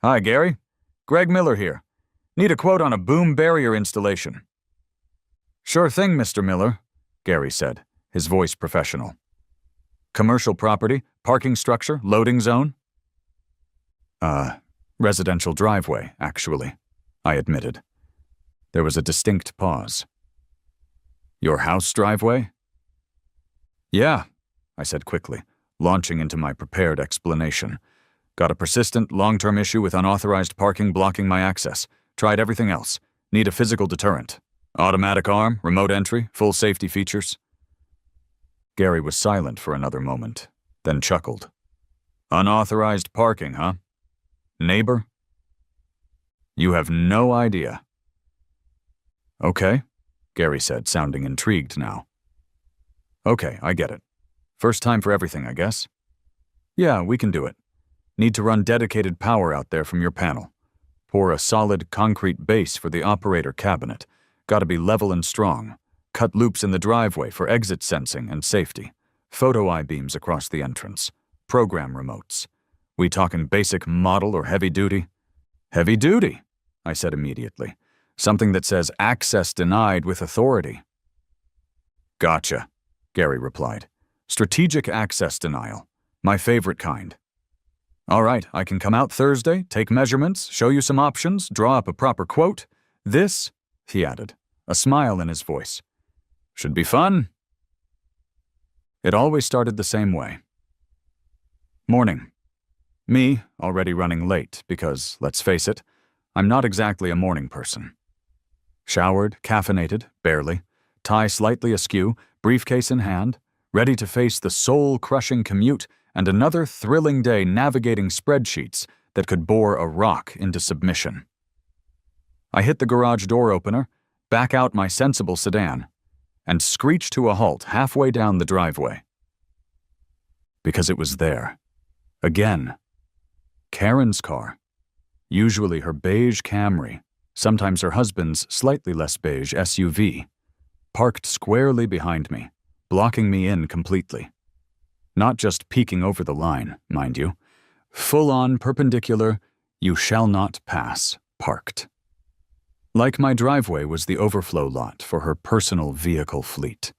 Hi, Gary. Greg Miller here. Need a quote on a boom barrier installation. Sure thing, Mr. Miller, Gary said, his voice professional. Commercial property, parking structure, loading zone? Residential driveway, actually, I admitted. There was a distinct pause. Your house driveway? Yeah, I said quickly, launching into my prepared explanation. Got a persistent, long-term issue with unauthorized parking blocking my access. Tried everything else. Need a physical deterrent. Automatic arm, remote entry, full safety features. Gary was silent for another moment, then chuckled. Unauthorized parking, huh? Neighbor? You have no idea. Okay, Gary said, sounding intrigued now. Okay, I get it. First time for everything, I guess. Yeah, we can do it. Need to run dedicated power out there from your panel. Pour a solid concrete base for the operator cabinet. Gotta be level and strong. Cut loops in the driveway for exit sensing and safety. Photo I-beams across the entrance. Program remotes. We talking basic model or heavy duty? Heavy duty, I said immediately. Something that says access denied with authority. Gotcha, Gary replied. Strategic access denial. My favorite kind. All right, I can come out Thursday, take measurements, show you some options, draw up a proper quote. This, he added, a smile in his voice. Should be fun. It always started the same way. Morning. Me, already running late because, let's face it, I'm not exactly a morning person. Showered, caffeinated, barely, tie slightly askew, briefcase in hand, ready to face the soul-crushing commute and another thrilling day navigating spreadsheets that could bore a rock into submission. I hit the garage door opener, back out my sensible sedan, and screech to a halt halfway down the driveway. Because it was there. Again. Karen's car. Usually her beige Camry, sometimes her husband's slightly less beige SUV, parked squarely behind me, blocking me in completely. Not just peeking over the line, mind you. Full-on perpendicular, you shall not pass, parked. Like my driveway was the overflow lot for her personal vehicle fleet.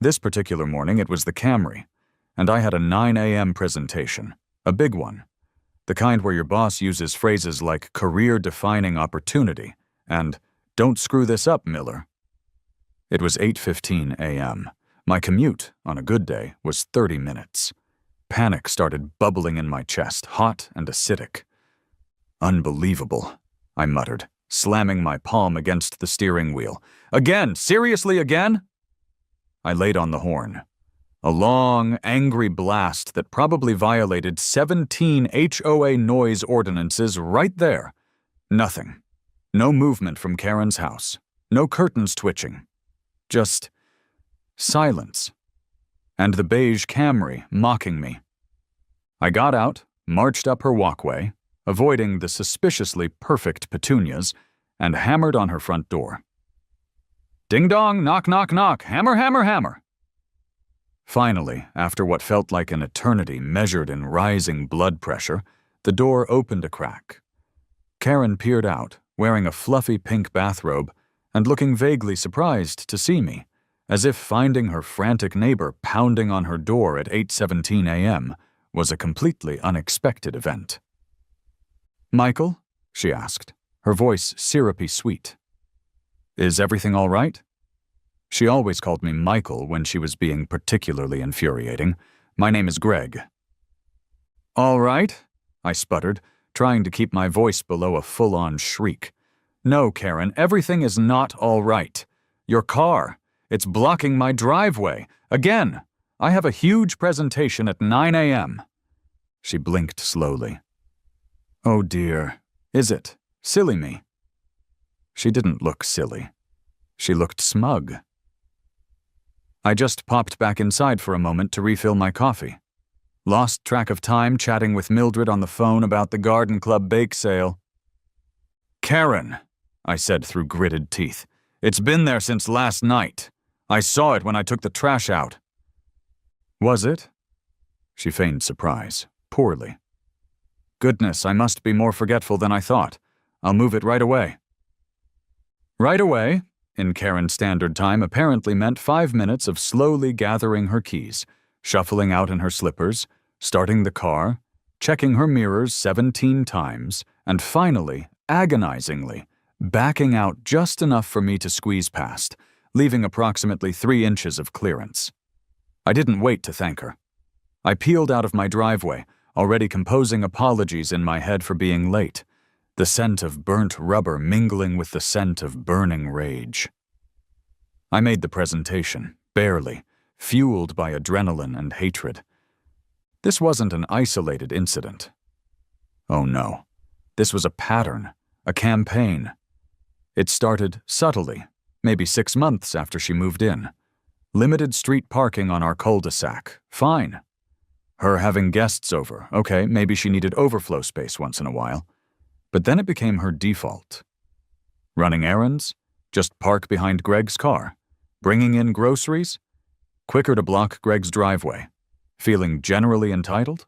This particular morning it was the Camry, and I had a 9 a.m. presentation, a big one. The kind where your boss uses phrases like career-defining opportunity and don't screw this up, Miller. It was 8:15 a.m. My commute, on a good day, was 30 minutes. Panic started bubbling in my chest, hot and acidic. Unbelievable, I muttered, slamming my palm against the steering wheel. Again, seriously again? I laid on the horn. A long, angry blast that probably violated 17 HOA noise ordinances right there. Nothing. No movement from Karen's house. No curtains twitching. Just silence. And the beige Camry mocking me. I got out, marched up her walkway, avoiding the suspiciously perfect petunias, and hammered on her front door. Ding dong, knock knock knock, hammer hammer hammer. Finally, after what felt like an eternity measured in rising blood pressure, the door opened a crack. Karen peered out, wearing a fluffy pink bathrobe, and looking vaguely surprised to see me, as if finding her frantic neighbor pounding on her door at 8:17 a.m. was a completely unexpected event. Michael? She asked, her voice syrupy sweet. Is everything all right? She always called me Michael when she was being particularly infuriating. My name is Greg. All right, I sputtered, trying to keep my voice below a full-on shriek. No, Karen, everything is not all right. Your car, it's blocking my driveway. Again, I have a huge presentation at 9 a.m. She blinked slowly. Oh dear, is it? Silly me. She didn't look silly. She looked smug. I just popped back inside for a moment to refill my coffee. Lost track of time chatting with Mildred on the phone about the Garden Club bake sale. Karen, I said through gritted teeth, it's been there since last night. I saw it when I took the trash out. Was it? She feigned surprise, poorly. Goodness, I must be more forgetful than I thought. I'll move it right away. Right away, in Karen Standard Time, apparently meant 5 minutes of slowly gathering her keys, shuffling out in her slippers, starting the car, checking her mirrors 17 times, and finally, agonizingly, backing out just enough for me to squeeze past, leaving approximately 3 inches of clearance. I didn't wait to thank her. I peeled out of my driveway, already composing apologies in my head for being late, the scent of burnt rubber mingling with the scent of burning rage. I made the presentation, barely, fueled by adrenaline and hatred. This wasn't an isolated incident. Oh no, this was a pattern, a campaign. It started subtly, maybe 6 months after she moved in. Limited street parking on our cul-de-sac, fine. Her having guests over, okay, maybe she needed overflow space once in a while. But then it became her default. Running errands? Just park behind Greg's car. Bringing in groceries? Quicker to block Greg's driveway. Feeling generally entitled?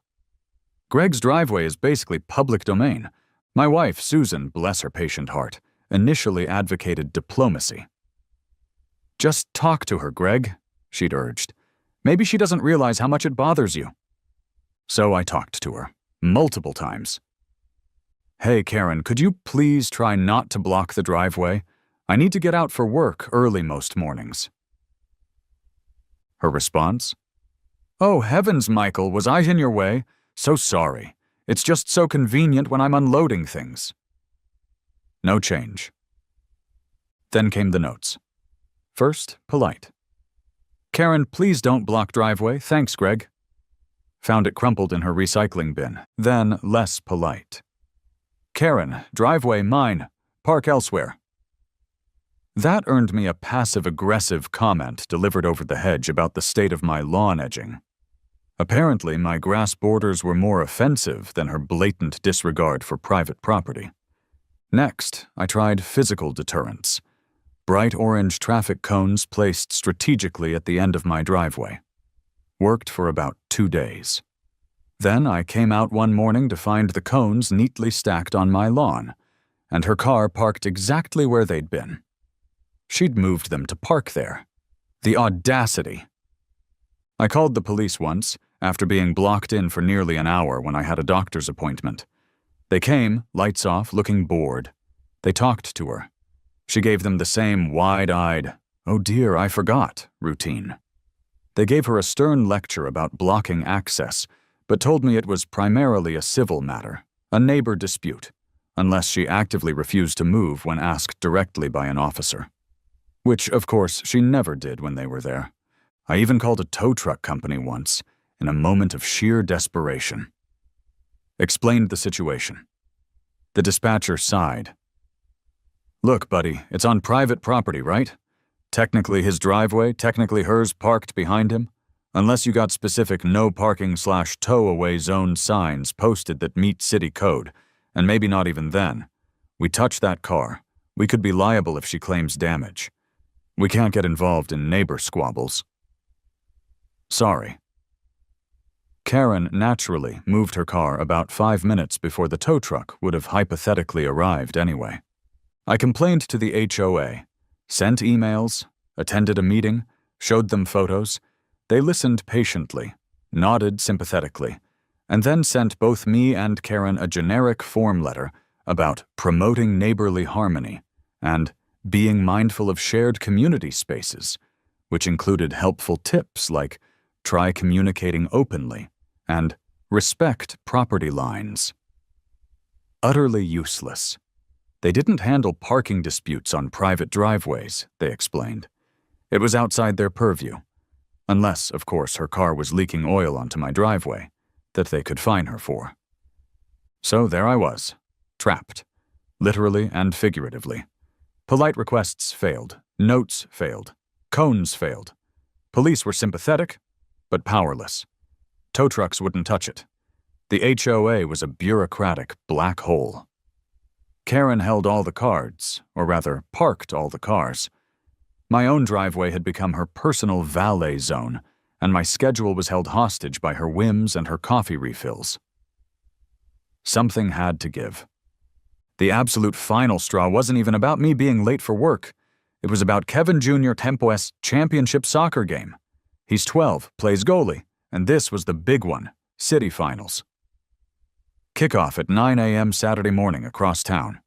Greg's driveway is basically public domain. My wife, Susan, bless her patient heart, initially advocated diplomacy. Just talk to her, Greg, she'd urged. Maybe she doesn't realize how much it bothers you. So I talked to her, multiple times. Hey, Karen, could you please try not to block the driveway? I need to get out for work early most mornings. Her response? Oh, heavens, Michael, was I in your way? So sorry. It's just so convenient when I'm unloading things. No change. Then came the notes. First, polite. Karen, please don't block driveway. Thanks, Greg. Found it crumpled in her recycling bin. Then, less polite. Karen, driveway mine. Park elsewhere. That earned me a passive-aggressive comment delivered over the hedge about the state of my lawn edging. Apparently, my grass borders were more offensive than her blatant disregard for private property. Next, I tried physical deterrence. Bright orange traffic cones placed strategically at the end of my driveway. Worked for about 2 days. Then I came out one morning to find the cones neatly stacked on my lawn, and her car parked exactly where they'd been. She'd moved them to park there. The audacity! I called the police once, after being blocked in for nearly an hour when I had a doctor's appointment. They came, lights off, looking bored. They talked to her. She gave them the same wide-eyed, "Oh dear, I forgot," routine. They gave her a stern lecture about blocking access, but told me it was primarily a civil matter, a neighbor dispute, unless she actively refused to move when asked directly by an officer. Which, of course, she never did when they were there. I even called a tow truck company once, in a moment of sheer desperation. Explained the situation. The dispatcher sighed. Look, buddy, it's on private property, right? Technically his driveway, technically hers parked behind him. Unless you got specific no parking/tow away zone signs posted that meet city code, and maybe not even then. We touch that car. We could be liable if she claims damage. We can't get involved in neighbor squabbles. Sorry. Karen naturally moved her car about 5 minutes before the tow truck would have hypothetically arrived anyway. I complained to the HOA, sent emails, attended a meeting, showed them photos. They listened patiently, nodded sympathetically, and then sent both me and Karen a generic form letter about promoting neighborly harmony and being mindful of shared community spaces, which included helpful tips like try communicating openly and respect property lines. Utterly useless. They didn't handle parking disputes on private driveways, they explained. It was outside their purview. Unless, of course, her car was leaking oil onto my driveway, that they could fine her for. So there I was, trapped, literally and figuratively. Polite requests failed, notes failed, cones failed. Police were sympathetic, but powerless. Tow trucks wouldn't touch it. The HOA was a bureaucratic black hole. Karen held all the cards, or rather, parked all the cars. My own driveway had become her personal valet zone, and my schedule was held hostage by her whims and her coffee refills. Something had to give. The absolute final straw wasn't even about me being late for work. It was about Kevin Jr. Tempo's championship soccer game. He's 12, plays goalie, and this was the big one, city finals. Kickoff at 9 a.m. Saturday morning across town.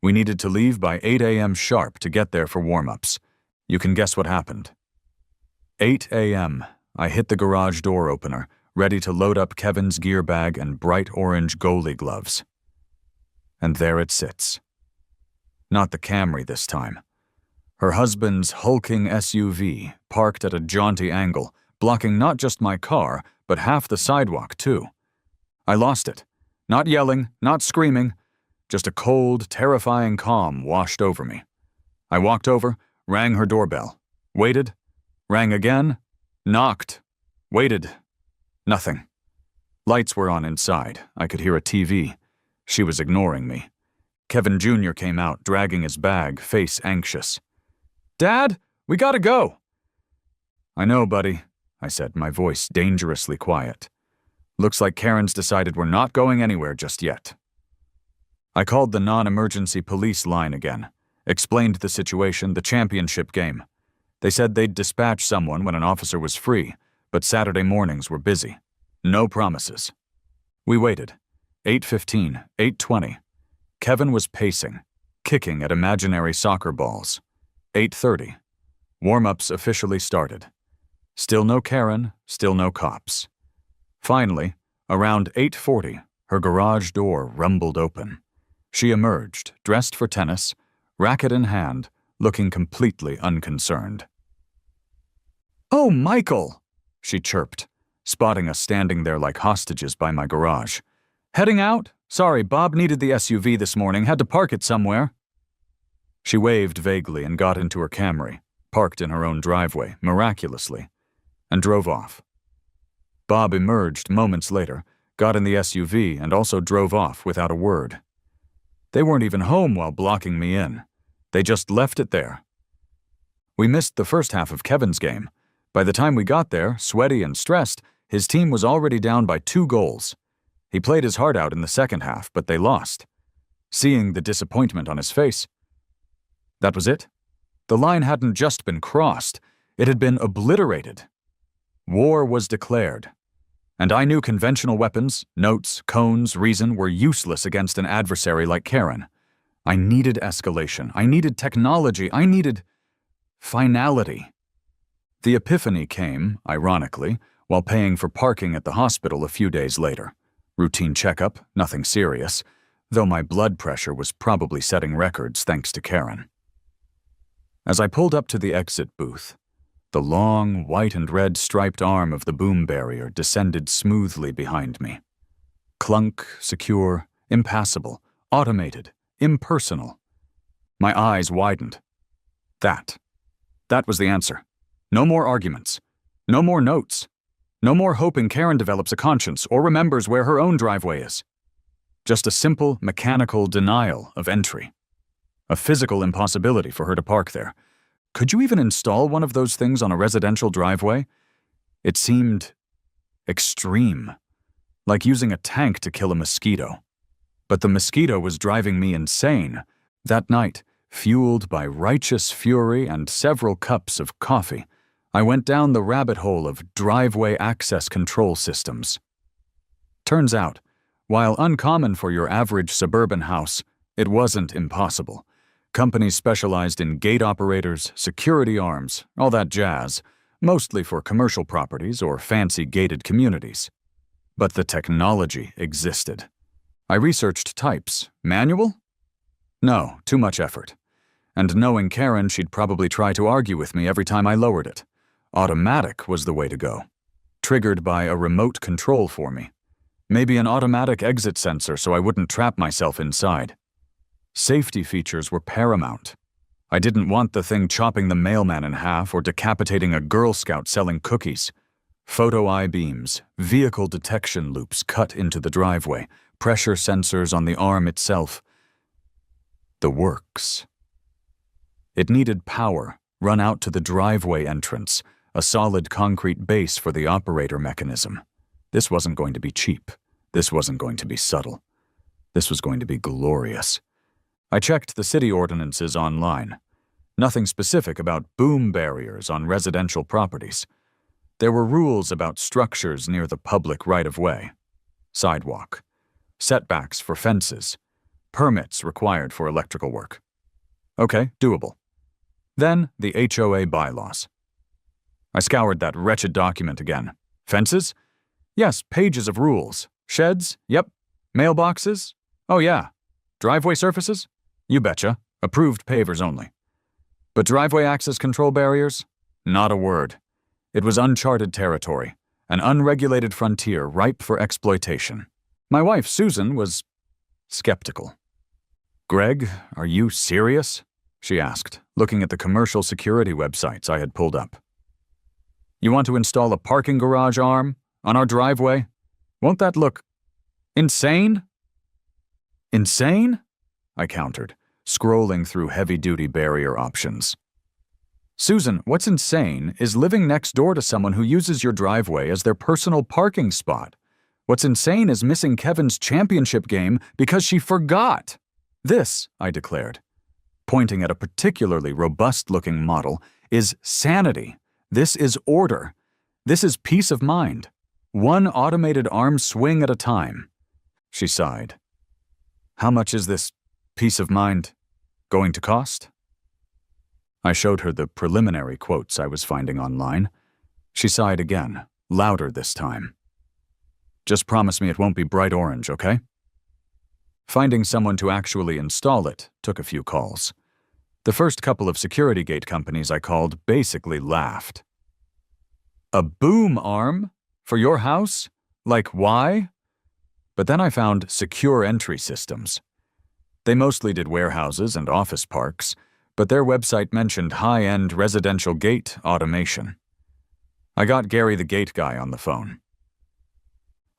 We needed to leave by 8 a.m. sharp to get there for warm-ups. You can guess what happened. 8 a.m. I hit the garage door opener, ready to load up Kevin's gear bag and bright orange goalie gloves. And there it sits. Not the Camry this time. Her husband's hulking SUV, parked at a jaunty angle, blocking not just my car, but half the sidewalk, too. I lost it. Not yelling, not screaming, just a cold, terrifying calm washed over me. I walked over, rang her doorbell, waited, rang again, knocked, waited. Nothing. Lights were on inside. I could hear a TV. She was ignoring me. Kevin Jr. came out, dragging his bag, face anxious. "Dad, we gotta go." "I know, buddy," I said, my voice dangerously quiet. "Looks like Karen's decided we're not going anywhere just yet." I called the non-emergency police line again, explained the situation, the championship game. They said they'd dispatch someone when an officer was free, but Saturday mornings were busy. No promises. We waited. 8:15, 8:20. Kevin was pacing, kicking at imaginary soccer balls. 8:30. Warm-ups officially started. Still no Karen, still no cops. Finally, around 8:40, her garage door rumbled open. She emerged, dressed for tennis, racket in hand, looking completely unconcerned. "Oh, Michael," she chirped, spotting us standing there like hostages by my garage. "Heading out? Sorry, Bob needed the SUV this morning, had to park it somewhere." She waved vaguely and got into her Camry, parked in her own driveway, miraculously, and drove off. Bob emerged moments later, got in the SUV, and also drove off without a word. They weren't even home while blocking me in. They just left it there. We missed the first half of Kevin's game. By the time we got there, sweaty and stressed, his team was already down by 2 goals. He played his heart out in the second half, but they lost. Seeing the disappointment on his face, that was it. The line hadn't just been crossed, it had been obliterated. War was declared. And I knew conventional weapons, notes, cones, reason were useless against an adversary like Karen. I needed escalation. I needed technology. I needed finality. The epiphany came, ironically, while paying for parking at the hospital a few days later. Routine checkup, nothing serious, though my blood pressure was probably setting records thanks to Karen. As I pulled up to the exit booth, the long, white and red striped arm of the boom barrier descended smoothly behind me. Clunk, secure, impassable, automated, impersonal. My eyes widened. That was the answer. No more arguments. No more notes. No more hoping Karen develops a conscience or remembers where her own driveway is. Just a simple, mechanical denial of entry. A physical impossibility for her to park there. Could you even install one of those things on a residential driveway? It seemed extreme, like using a tank to kill a mosquito. But the mosquito was driving me insane. That night, fueled by righteous fury and several cups of coffee, I went down the rabbit hole of driveway access control systems. Turns out, while uncommon for your average suburban house, it wasn't impossible. Companies specialized in gate operators, security arms, all that jazz, mostly for commercial properties or fancy gated communities. But the technology existed. I researched types. Manual? No, too much effort. And knowing Karen, she'd probably try to argue with me every time I lowered it. Automatic was the way to go. Triggered by a remote control for me. Maybe an automatic exit sensor so I wouldn't trap myself inside. Safety features were paramount. I didn't want the thing chopping the mailman in half or decapitating a Girl Scout selling cookies. Photo I-beams, vehicle detection loops cut into the driveway, pressure sensors on the arm itself. The works. It needed power, run out to the driveway entrance, a solid concrete base for the operator mechanism. This wasn't going to be cheap. This wasn't going to be subtle. This was going to be glorious. I checked the city ordinances online. Nothing specific about boom barriers on residential properties. There were rules about structures near the public right-of-way, sidewalk, setbacks for fences, permits required for electrical work. Okay, doable. Then the HOA bylaws. I scoured that wretched document again. Fences? Yes, pages of rules. Sheds? Yep. Mailboxes? Oh yeah. Driveway surfaces? You betcha. Approved pavers only. But driveway access control barriers? Not a word. It was uncharted territory, an unregulated frontier ripe for exploitation. My wife, Susan, was skeptical. "Greg, are you serious?" she asked, looking at the commercial security websites I had pulled up. "You want to install a parking garage arm on our driveway? Won't that look insane?" "Insane?" I countered, scrolling through heavy-duty barrier options. "Susan, what's insane is living next door to someone who uses your driveway as their personal parking spot. What's insane is missing Kevin's championship game because she forgot. This," I declared, pointing at a particularly robust-looking model, "is sanity. This is order. This is peace of mind. One automated arm swing at a time." She sighed. "How much is this peace of mind going to cost?" I showed her the preliminary quotes I was finding online. She sighed again, louder this time. "Just promise me it won't be bright orange, okay?" Finding someone to actually install it took a few calls. The first couple of security gate companies I called basically laughed. "A boom arm? For your house? Like why?" But then I found Secure Entry Systems. They mostly did warehouses and office parks, but their website mentioned high-end residential gate automation. I got Gary the gate guy on the phone.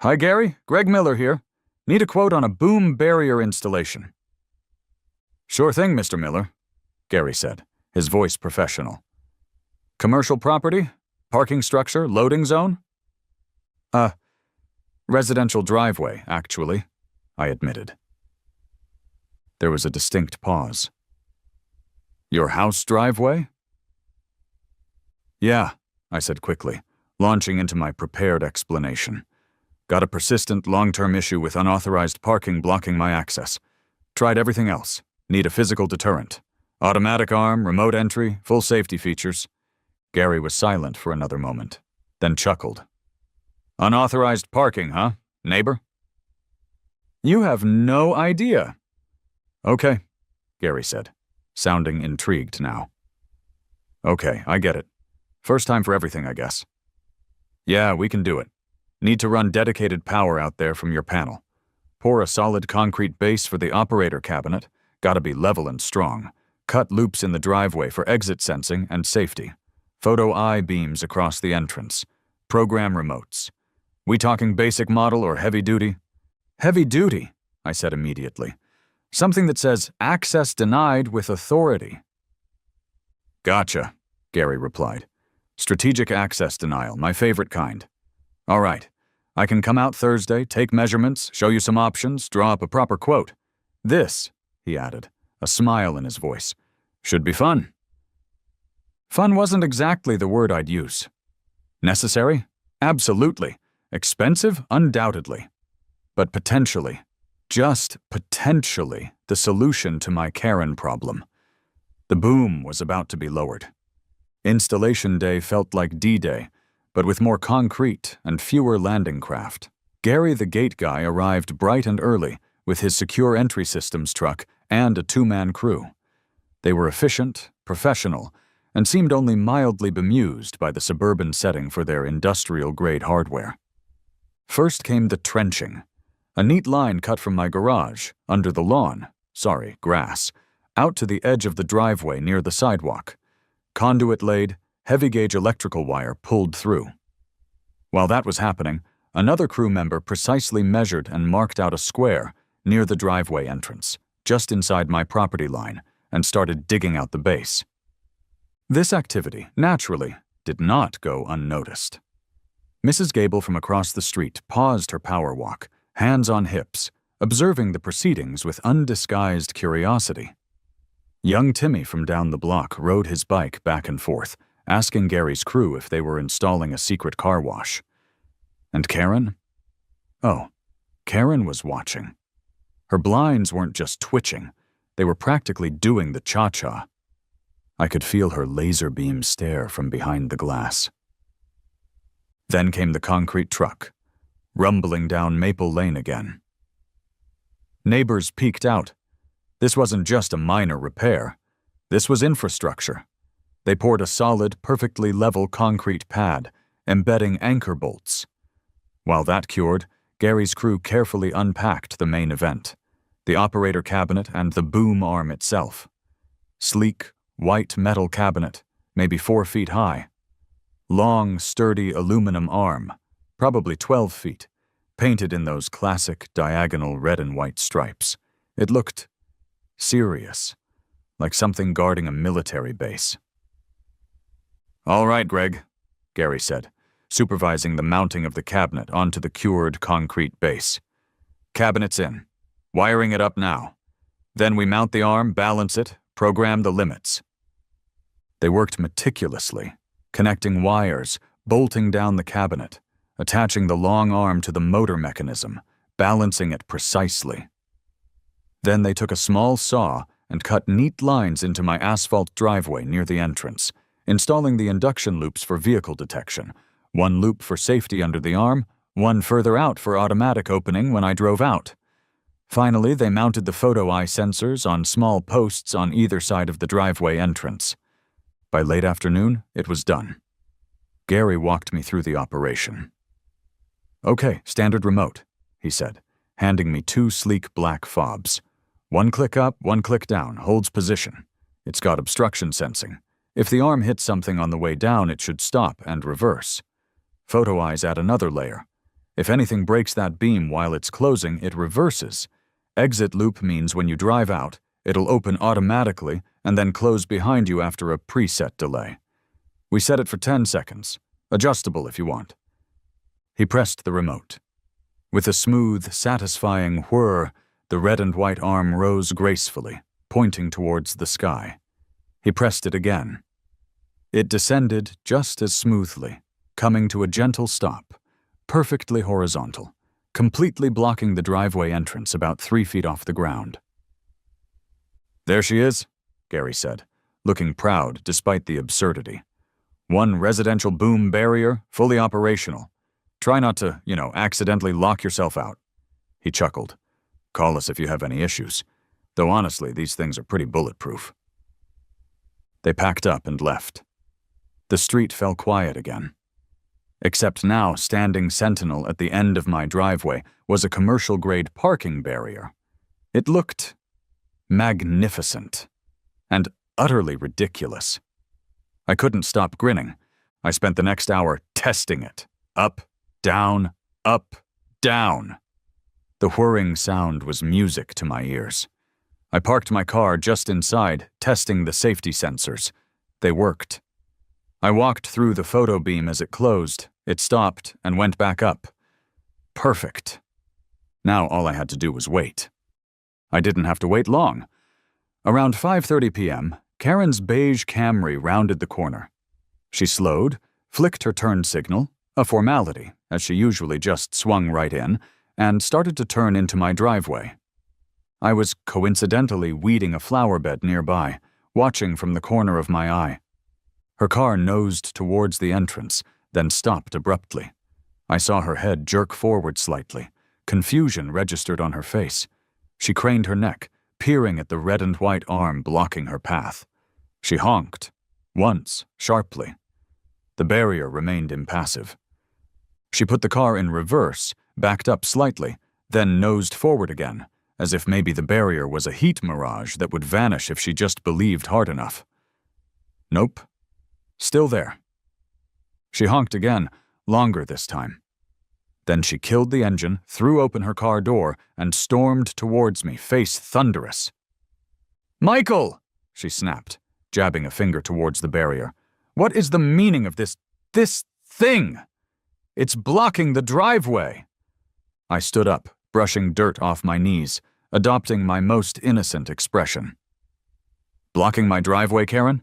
"Hi Gary, Greg Miller here. Need a quote on a boom barrier installation." "Sure thing, Mr. Miller," Gary said, his voice professional. "Commercial property? Parking structure? Loading zone?" Residential driveway, actually," I admitted. There was a distinct pause. "Your house driveway?" "Yeah," I said quickly, launching into my prepared explanation. "Got a persistent long-term issue with unauthorized parking blocking my access. Tried everything else. Need a physical deterrent. Automatic arm, remote entry, full safety features." Gary was silent for another moment, then chuckled. "Unauthorized parking, huh, neighbor?" "You have no idea." "Okay," Gary said, sounding intrigued now. "Okay, I get it. First time for everything, I guess." "Yeah, we can do it. Need to run dedicated power out there from your panel. Pour a solid concrete base for the operator cabinet. Gotta be level and strong. Cut loops in the driveway for exit sensing and safety. Photo eye beams across the entrance. Program remotes. We talking basic model or heavy duty?" "Heavy duty," I said immediately. "Something that says access denied with authority." "Gotcha," Gary replied. "Strategic access denial, my favorite kind. All right, I can come out Thursday, take measurements, show you some options, draw up a proper quote. This," he added, a smile in his voice, "should be fun." Fun wasn't exactly the word I'd use. Necessary? Absolutely. Expensive? Undoubtedly. But potentially, just potentially, the solution to my Karen problem. The boom was about to be lowered. Installation day felt like D-Day, but with more concrete and fewer landing craft. Gary the gate guy arrived bright and early with his Secure Entry Systems truck and a two-man crew. They were efficient, professional, and seemed only mildly bemused by the suburban setting for their industrial-grade hardware. First came the trenching. A neat line cut from my garage, under the lawn, grass, out to the edge of the driveway near the sidewalk. Conduit laid, heavy-gauge electrical wire pulled through. While that was happening, another crew member precisely measured and marked out a square near the driveway entrance, just inside my property line, and started digging out the base. This activity, naturally, did not go unnoticed. Mrs. Gable from across the street paused her power walk, hands on hips, observing the proceedings with undisguised curiosity. Young Timmy from down the block rode his bike back and forth, asking Gary's crew if they were installing a secret car wash. And Karen? Oh, Karen was watching. Her blinds weren't just twitching, they were practically doing the cha-cha. I could feel her laser beam stare from behind the glass. Then came the concrete truck, rumbling down Maple Lane again. Neighbors peeked out. This wasn't just a minor repair. This was infrastructure. They poured a solid, perfectly level concrete pad, embedding anchor bolts. While that cured, Gary's crew carefully unpacked the main event, the operator cabinet and the boom arm itself. Sleek, white metal cabinet, maybe 4 feet high. Long, sturdy aluminum arm, probably 12 feet, painted in those classic diagonal red and white stripes. It looked serious, like something guarding a military base. "All right, Greg," Gary said, supervising the mounting of the cabinet onto the cured concrete base. "Cabinet's in. Wiring it up now. Then we mount the arm, balance it, program the limits." They worked meticulously, connecting wires, bolting down the cabinet, attaching the long arm to the motor mechanism, balancing it precisely. Then they took a small saw and cut neat lines into my asphalt driveway near the entrance, installing the induction loops for vehicle detection, one loop for safety under the arm, one further out for automatic opening when I drove out. Finally, they mounted the photo eye sensors on small posts on either side of the driveway entrance. By late afternoon, it was done. Gary walked me through the operation. "Okay, standard remote," he said, handing me 2 sleek black fobs. 1 click up, 1 click down, holds position. It's got obstruction sensing. If the arm hits something on the way down, it should stop and reverse. Photo eyes add another layer. If anything breaks that beam while it's closing, it reverses. Exit loop means when you drive out, it'll open automatically and then close behind you after a preset delay. We set it for 10 seconds, adjustable if you want. He pressed the remote. With a smooth, satisfying whir, the red and white arm rose gracefully, pointing towards the sky. He pressed it again. It descended just as smoothly, coming to a gentle stop, perfectly horizontal, completely blocking the driveway entrance about 3 feet off the ground. "There she is," Gary said, looking proud despite the absurdity. "One residential boom barrier, fully operational. Try not to, accidentally lock yourself out." He chuckled. "Call us if you have any issues. Though honestly, these things are pretty bulletproof." They packed up and left. The street fell quiet again. Except now, standing sentinel at the end of my driveway was a commercial-grade parking barrier. It looked magnificent and utterly ridiculous. I couldn't stop grinning. I spent the next hour testing it. Up, down, up, down. The whirring sound was music to my ears. I parked my car just inside, testing the safety sensors. They worked. I walked through the photo beam as it closed. It stopped and went back up. Perfect. Now all I had to do was wait. I didn't have to wait long. Around 5:30 p.m., Karen's beige Camry rounded the corner. She slowed, flicked her turn signal, a formality, as she usually just swung right in, and started to turn into my driveway. I was coincidentally weeding a flower bed nearby, watching from the corner of my eye. Her car nosed towards the entrance, then stopped abruptly. I saw her head jerk forward slightly. Confusion registered on her face. She craned her neck, peering at the red and white arm blocking her path. She honked, once, sharply. The barrier remained impassive. She put the car in reverse, backed up slightly, then nosed forward again, as if maybe the barrier was a heat mirage that would vanish if she just believed hard enough. Nope. Still there. She honked again, longer this time. Then she killed the engine, threw open her car door, and stormed towards me, face thunderous. "Michael!" she snapped, jabbing a finger towards the barrier. "What is the meaning of this thing? It's blocking the driveway." I stood up, brushing dirt off my knees, adopting my most innocent expression. Blocking my driveway, Karen?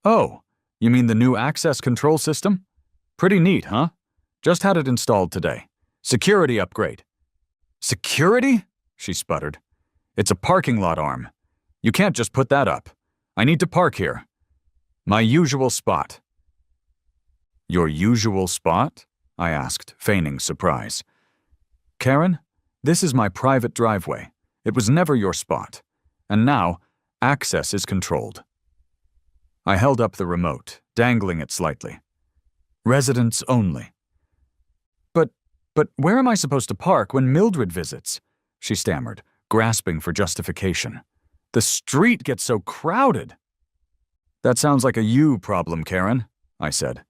Oh, you mean the new access control system? Pretty neat, huh? Just had it installed today. Security upgrade. Security? She sputtered. It's a parking lot arm. You can't just put that up. I need to park here. My usual spot. Your usual spot? I asked, feigning surprise. Karen, this is my private driveway. It was never your spot. And now, access is controlled. I held up the remote, dangling it slightly. Residents only. But where am I supposed to park when Mildred visits? She stammered, grasping for justification. The street gets so crowded. That sounds like a you problem, Karen, I said,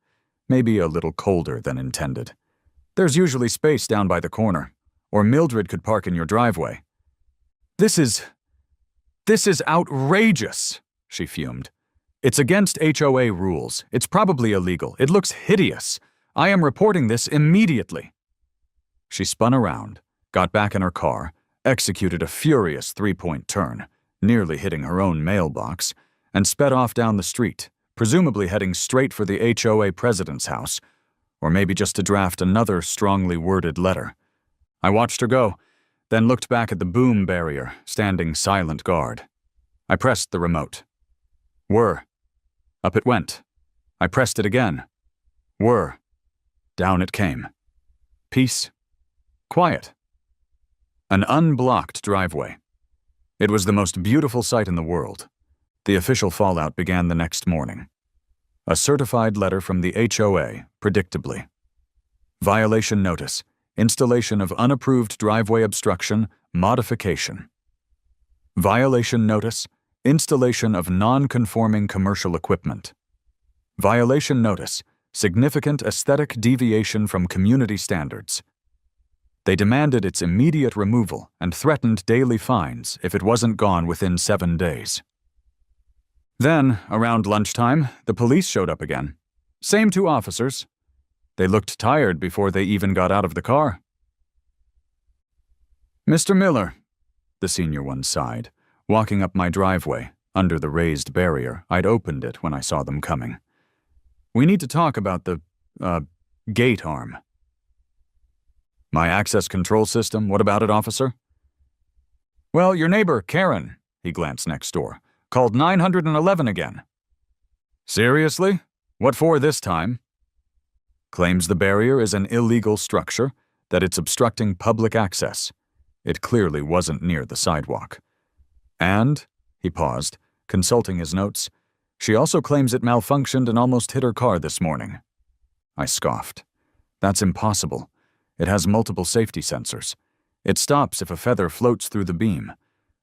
maybe a little colder than intended. There's usually space down by the corner, or Mildred could park in your driveway. This is outrageous, she fumed. It's against HOA rules. It's probably illegal. It looks hideous. I am reporting this immediately. She spun around, got back in her car, executed a furious three-point turn, nearly hitting her own mailbox, and sped off down the street, presumably heading straight for the HOA president's house, or maybe just to draft another strongly worded letter. I watched her go, then looked back at the boom barrier, standing silent guard. I pressed the remote. Whir. Up it went. I pressed it again. Whir. Down it came. Peace. Quiet. An unblocked driveway. It was the most beautiful sight in the world. The official fallout began the next morning. A certified letter from the HOA, predictably. Violation notice. Installation of unapproved driveway obstruction, modification. Violation notice. Installation of non-conforming commercial equipment. Violation notice. Significant aesthetic deviation from community standards. They demanded its immediate removal and threatened daily fines if it wasn't gone within 7 days. Then, around lunchtime, the police showed up again. Same 2 officers. They looked tired before they even got out of the car. Mr. Miller, the senior one sighed, walking up my driveway, under the raised barrier. I'd opened it when I saw them coming. We need to talk about the, gate arm. My access control system, what about it, officer? Well, your neighbor, Karen, he glanced next door, called 911 again. Seriously? What for this time? Claims the barrier is an illegal structure, that it's obstructing public access. It clearly wasn't near the sidewalk. And, he paused, consulting his notes, she also claims it malfunctioned and almost hit her car this morning. I scoffed. That's impossible. It has multiple safety sensors. It stops if a feather floats through the beam.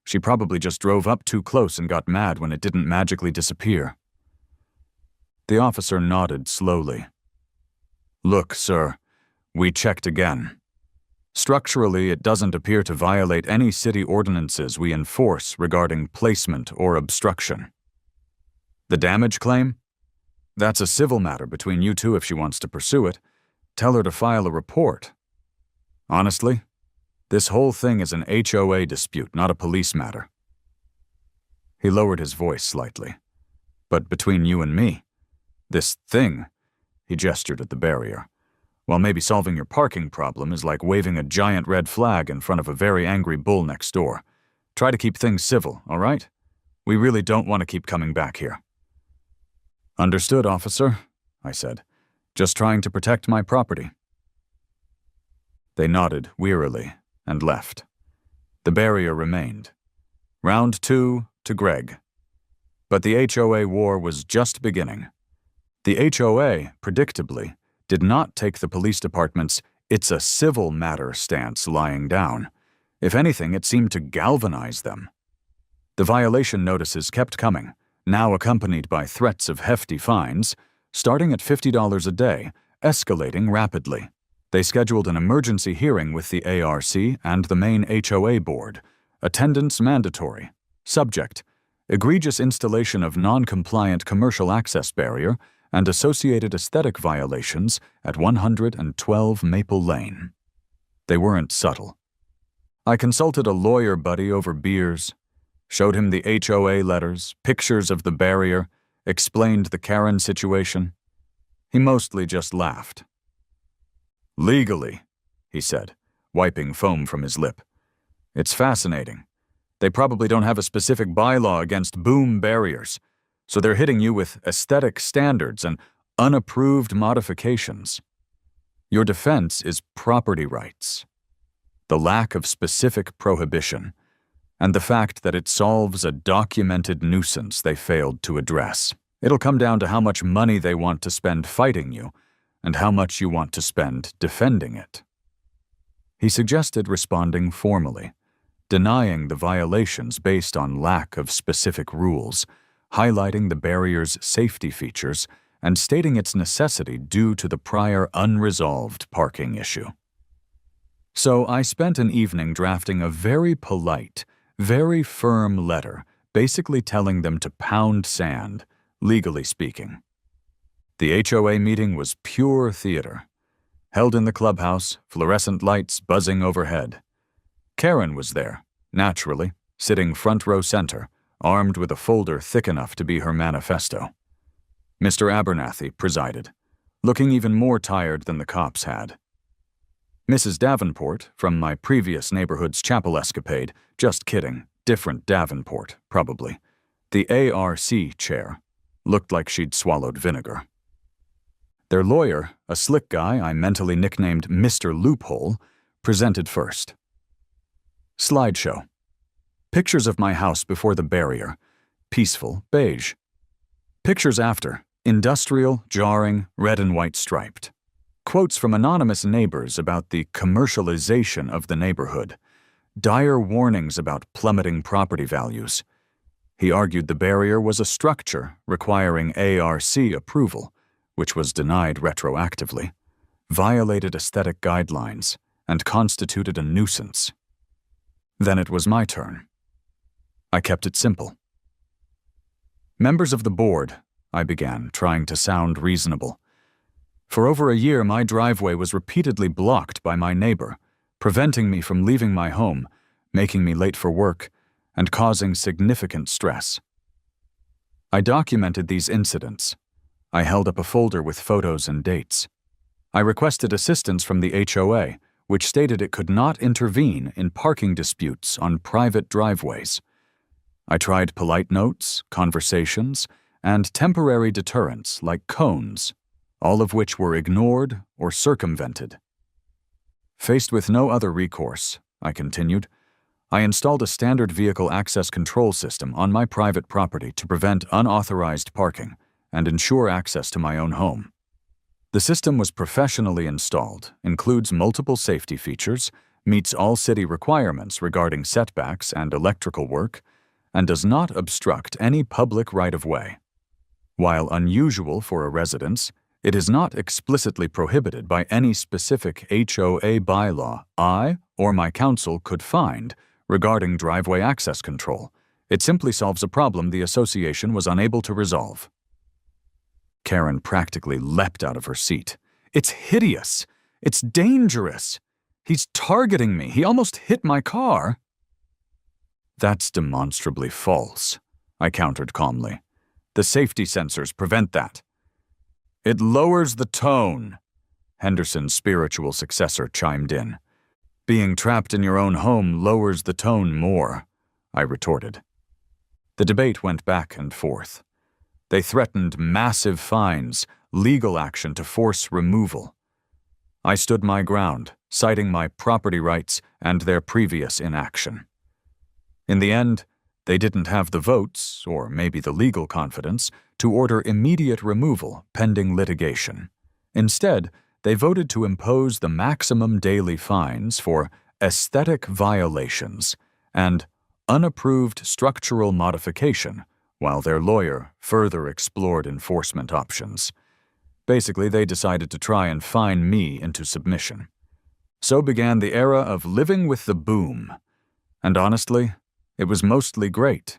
She probably just drove up too close and got mad when it didn't magically disappear. The officer nodded slowly. Look, sir, we checked again. Structurally, it doesn't appear to violate any city ordinances we enforce regarding placement or obstruction. The damage claim? That's a civil matter between you two if she wants to pursue it. Tell her to file a report. Honestly, this whole thing is an HOA dispute, not a police matter. He lowered his voice slightly. But between you and me, this thing, he gestured at the barrier, while maybe solving your parking problem is like waving a giant red flag in front of a very angry bull next door. Try to keep things civil, all right? We really don't want to keep coming back here. Understood, officer, I said, just trying to protect my property. They nodded wearily and left. The barrier remained. Round 2 to Greg. But the HOA war was just beginning. The HOA, predictably, did not take the police department's "it's a civil matter" stance lying down. If anything, it seemed to galvanize them. The violation notices kept coming, now accompanied by threats of hefty fines, starting at $50 a day, escalating rapidly. They scheduled an emergency hearing with the ARC and the main HOA board. Attendance mandatory. Subject: egregious installation of non-compliant commercial access barrier and associated aesthetic violations at 112 Maple Lane. They weren't subtle. I consulted a lawyer buddy over beers, showed him the HOA letters, pictures of the barrier, explained the Karen situation. He mostly just laughed. "Legally," he said, wiping foam from his lip. "It's fascinating. They probably don't have a specific bylaw against boom barriers, so they're hitting you with aesthetic standards and unapproved modifications. Your defense is property rights. The lack of specific prohibition, and the fact that it solves a documented nuisance they failed to address. It'll come down to how much money they want to spend fighting you, and how much you want to spend defending it." He suggested responding formally, denying the violations based on lack of specific rules, highlighting the barrier's safety features, and stating its necessity due to the prior unresolved parking issue. So I spent an evening drafting a very polite, very firm letter, basically telling them to pound sand, legally speaking. The HOA meeting was pure theater. Held in the clubhouse, fluorescent lights buzzing overhead. Karen was there, naturally, sitting front row center, armed with a folder thick enough to be her manifesto. Mr. Abernathy presided, looking even more tired than the cops had. Mrs. Davenport, from my previous neighborhood's chapel escapade, just kidding, different Davenport, probably, the ARC chair, looked like she'd swallowed vinegar. Their lawyer, a slick guy I mentally nicknamed Mr. Loophole, presented first. Slideshow. Pictures of my house before the barrier. Peaceful, beige. Pictures after. Industrial, jarring, red and white striped. Quotes from anonymous neighbors about the commercialization of the neighborhood. Dire warnings about plummeting property values. He argued the barrier was a structure requiring ARC approval, which was denied retroactively, violated aesthetic guidelines, and constituted a nuisance. Then it was my turn. I kept it simple. "Members of the board," I began, trying to sound reasonable. "For over a year, my driveway was repeatedly blocked by my neighbor, preventing me from leaving my home, making me late for work, and causing significant stress. I documented these incidents. I held up a folder with photos and dates. I requested assistance from the HOA, which stated it could not intervene in parking disputes on private driveways. I tried polite notes, conversations, and temporary deterrents like cones, all of which were ignored or circumvented. Faced with no other recourse, I continued, I installed a standard vehicle access control system on my private property to prevent unauthorized parking and ensure access to my own home. The system was professionally installed, includes multiple safety features, meets all city requirements regarding setbacks and electrical work, and does not obstruct any public right-of-way. While unusual for a residence, it is not explicitly prohibited by any specific HOA bylaw I or my council could find regarding driveway access control. It simply solves a problem the association was unable to resolve." Karen practically leapt out of her seat. "It's hideous! It's dangerous! He's targeting me! He almost hit my car!" "That's demonstrably false," I countered calmly. "The safety sensors prevent that." "It lowers the tone," Henderson's spiritual successor chimed in. "Being trapped in your own home lowers the tone more," I retorted. The debate went back and forth. They threatened massive fines, legal action to force removal. I stood my ground, citing my property rights and their previous inaction. In the end, they didn't have the votes, or maybe the legal confidence, to order immediate removal pending litigation. Instead, they voted to impose the maximum daily fines for aesthetic violations and unapproved structural modification, while their lawyer further explored enforcement options. Basically, they decided to try and fine me into submission. So began the era of living with the boom. And honestly, it was mostly great.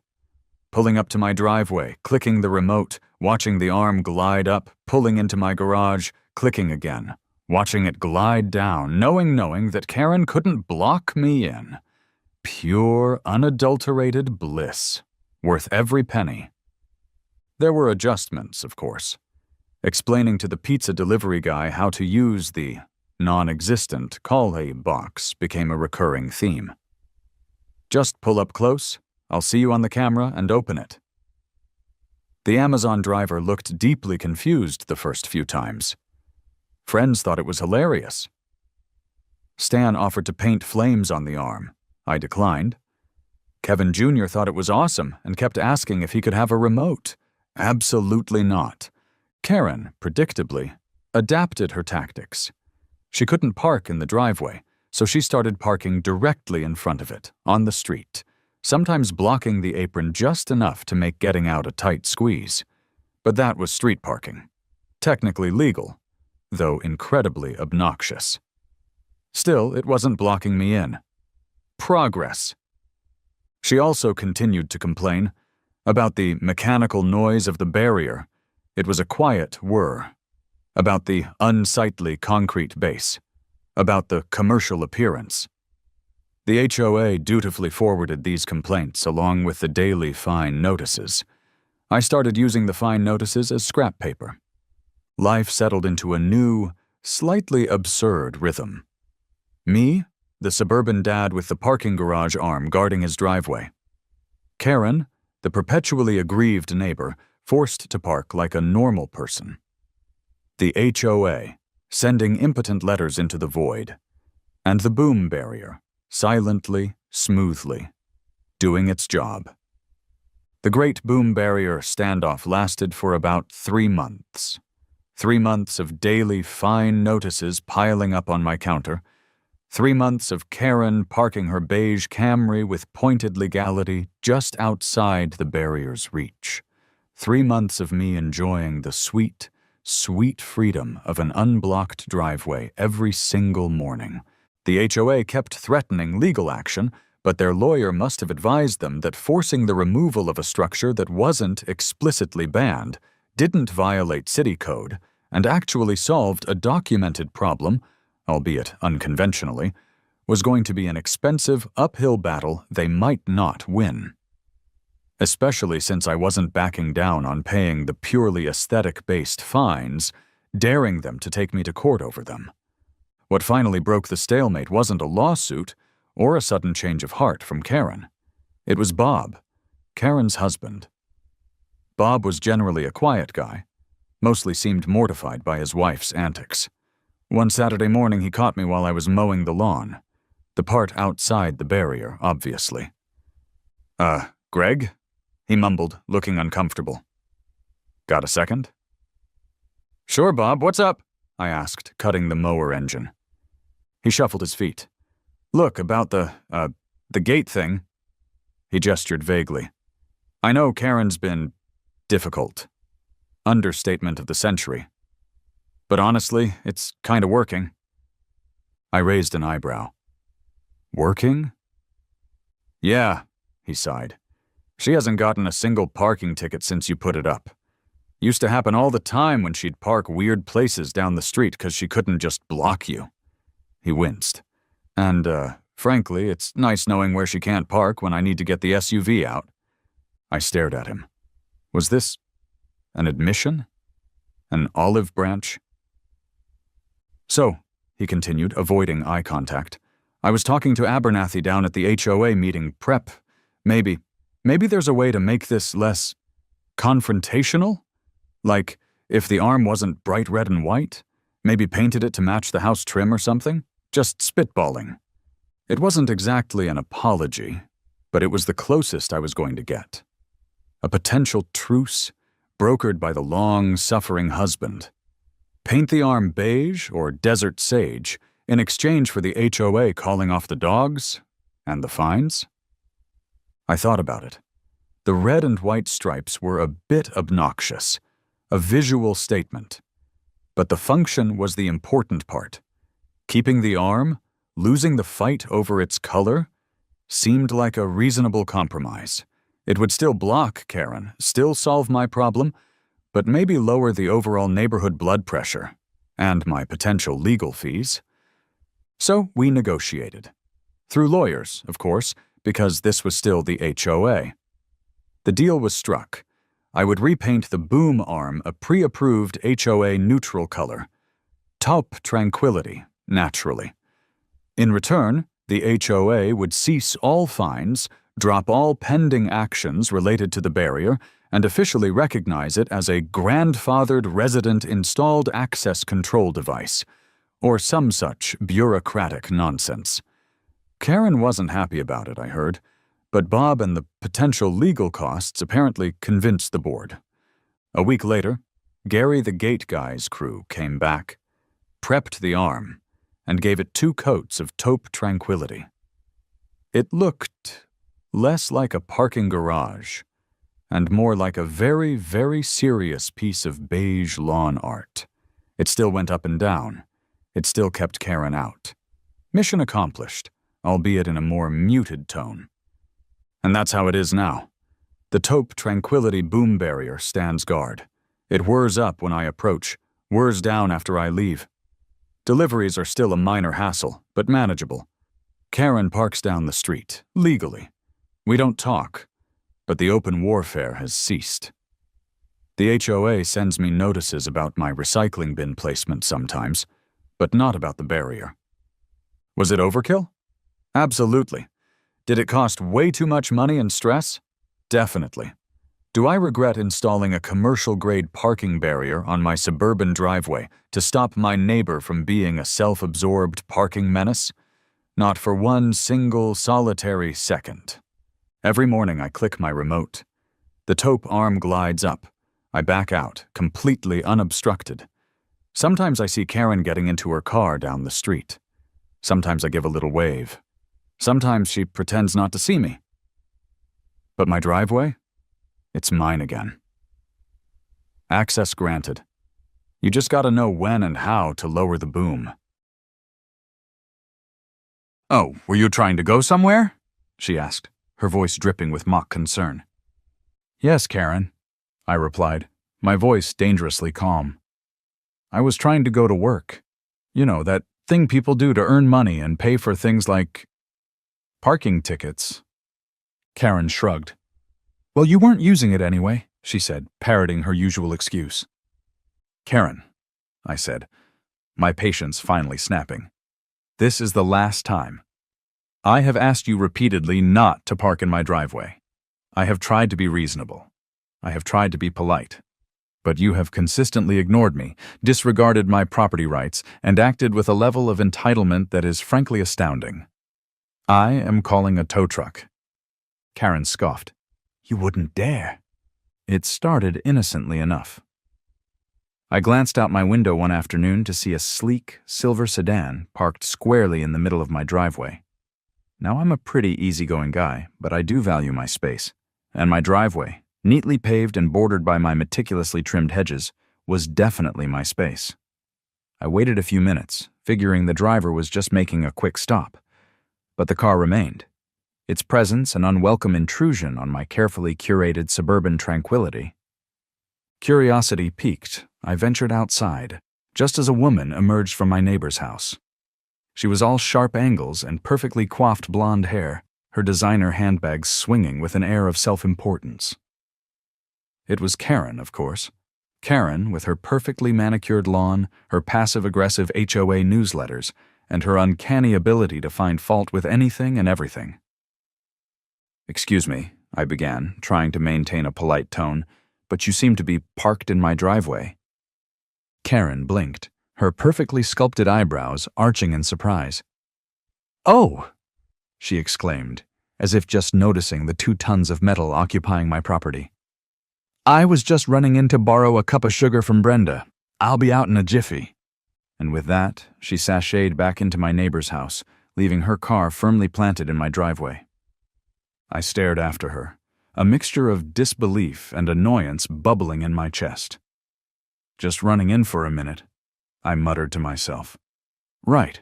Pulling up to my driveway, clicking the remote, watching the arm glide up, pulling into my garage, clicking again, watching it glide down, knowing that Karen couldn't block me in. Pure, unadulterated bliss, worth every penny. There were adjustments, of course. Explaining to the pizza delivery guy how to use the non-existent Call-A box became a recurring theme. Just pull up close, I'll see you on the camera, and open it. The Amazon driver looked deeply confused the first few times. Friends thought it was hilarious. Stan offered to paint flames on the arm. I declined. Kevin Jr. thought it was awesome and kept asking if he could have a remote. Absolutely not. Karen, predictably, adapted her tactics. She couldn't park in the driveway, so she started parking directly in front of it, on the street, sometimes blocking the apron just enough to make getting out a tight squeeze. But that was street parking. Technically legal, though incredibly obnoxious. Still, it wasn't blocking me in. Progress. She also continued to complain about the mechanical noise of the barrier. It was a quiet whir. About the unsightly concrete base. About the commercial appearance. The HOA dutifully forwarded these complaints along with the daily fine notices. I started using the fine notices as scrap paper. Life settled into a new, slightly absurd rhythm. Me, the suburban dad with the parking garage arm guarding his driveway. Karen, the perpetually aggrieved neighbor, forced to park like a normal person. The HOA, sending impotent letters into the void. And the boom barrier, silently, smoothly, doing its job. The great boom barrier standoff lasted for about 3 months. 3 months of daily fine notices piling up on my counter. 3 months of Karen parking her beige Camry with pointed legality just outside the barrier's reach. 3 months of me enjoying the sweet, sweet freedom of an unblocked driveway every single morning. The HOA kept threatening legal action, but their lawyer must have advised them that forcing the removal of a structure that wasn't explicitly banned, didn't violate city code, and actually solved a documented problem, albeit unconventionally, was going to be an expensive uphill battle they might not win. Especially since I wasn't backing down on paying the purely aesthetic-based fines, daring them to take me to court over them. What finally broke the stalemate wasn't a lawsuit or a sudden change of heart from Karen. It was Bob, Karen's husband. Bob was generally a quiet guy, mostly seemed mortified by his wife's antics. One Saturday morning he caught me while I was mowing the lawn. The part outside the barrier, obviously. Greg? He mumbled, looking uncomfortable. Got a second? Sure, Bob, what's up? I asked, cutting the mower engine. He shuffled his feet. Look, about the gate thing. He gestured vaguely. I know Karen's been difficult. Understatement of the century. But honestly, it's kinda working. I raised an eyebrow. Working? Yeah, he sighed. She hasn't gotten a single parking ticket since you put it up. Used to happen all the time when she'd park weird places down the street 'cause she couldn't just block you. He winced. And, frankly, it's nice knowing where she can't park when I need to get the SUV out. I stared at him. Was this an admission? An olive branch? So, he continued, avoiding eye contact, I was talking to Abernathy down at the HOA meeting prep. Maybe there's a way to make this less confrontational? Like, if the arm wasn't bright red and white, maybe painted it to match the house trim or something? Just spitballing. It wasn't exactly an apology, but it was the closest I was going to get. A potential truce, brokered by the long-suffering husband. Paint the arm beige or desert sage in exchange for the HOA calling off the dogs and the fines? I thought about it. The red and white stripes were a bit obnoxious, a visual statement. But the function was the important part. Keeping the arm, losing the fight over its color, seemed like a reasonable compromise. It would still block Karen, still solve my problem, but maybe lower the overall neighborhood blood pressure and my potential legal fees. So we negotiated. Through lawyers, of course, because this was still the HOA. The deal was struck. I would repaint the boom arm a pre-approved HOA neutral color. Taupe tranquility, naturally. In return, the HOA would cease all fines, drop all pending actions related to the barrier, and officially recognize it as a grandfathered resident installed access control device, or some such bureaucratic nonsense. Karen wasn't happy about it, I heard, but Bob and the potential legal costs apparently convinced the board. A week later, Gary the Gate Guy's crew came back, prepped the arm, and gave it 2 coats of taupe tranquility. It looked less like a parking garage and more like a very, very serious piece of beige lawn art. It still went up and down. It still kept Karen out. Mission accomplished, albeit in a more muted tone. And that's how it is now. The taupe tranquility boom barrier stands guard. It whirs up when I approach, whirs down after I leave. Deliveries are still a minor hassle, but manageable. Karen parks down the street, legally. We don't talk, but the open warfare has ceased. The HOA sends me notices about my recycling bin placement sometimes, but not about the barrier. Was it overkill? Absolutely. Did it cost way too much money and stress? Definitely. Do I regret installing a commercial-grade parking barrier on my suburban driveway to stop my neighbor from being a self-absorbed parking menace? Not for one single solitary second. Every morning I click my remote. The taupe arm glides up. I back out, completely unobstructed. Sometimes I see Karen getting into her car down the street. Sometimes I give a little wave. Sometimes she pretends not to see me. But my driveway? It's mine again. Access granted. You just gotta know when and how to lower the boom. "Oh, were you trying to go somewhere?" she asked, her voice dripping with mock concern. "Yes, Karen," I replied, my voice dangerously calm. "I was trying to go to work. You know, that thing people do to earn money and pay for things like parking tickets." Karen shrugged. "Well, you weren't using it anyway," she said, parroting her usual excuse. "Karen," I said, my patience finally snapping, "this is the last time. I have asked you repeatedly not to park in my driveway. I have tried to be reasonable. I have tried to be polite. But you have consistently ignored me, disregarded my property rights, and acted with a level of entitlement that is frankly astounding. I am calling a tow truck." Karen scoffed. "You wouldn't dare." It started innocently enough. I glanced out my window one afternoon to see a sleek, silver sedan parked squarely in the middle of my driveway. Now, I'm a pretty easygoing guy, but I do value my space, and my driveway, neatly paved and bordered by my meticulously trimmed hedges, was definitely my space. I waited a few minutes, figuring the driver was just making a quick stop, but the car remained. Its presence an unwelcome intrusion on my carefully curated suburban tranquility. Curiosity piqued, I ventured outside, just as a woman emerged from my neighbor's house. She was all sharp angles and perfectly coiffed blonde hair, her designer handbags swinging with an air of self-importance. It was Karen, of course. Karen, with her perfectly manicured lawn, her passive-aggressive HOA newsletters, and her uncanny ability to find fault with anything and everything. "Excuse me," I began, trying to maintain a polite tone, "but you seem to be parked in my driveway." Karen blinked, her perfectly sculpted eyebrows arching in surprise. "Oh!" she exclaimed, as if just noticing the 2 tons of metal occupying my property. "I was just running in to borrow a cup of sugar from Brenda. I'll be out in a jiffy." And with that, she sashayed back into my neighbor's house, leaving her car firmly planted in my driveway. I stared after her, a mixture of disbelief and annoyance bubbling in my chest. "Just running in for a minute," I muttered to myself. Right.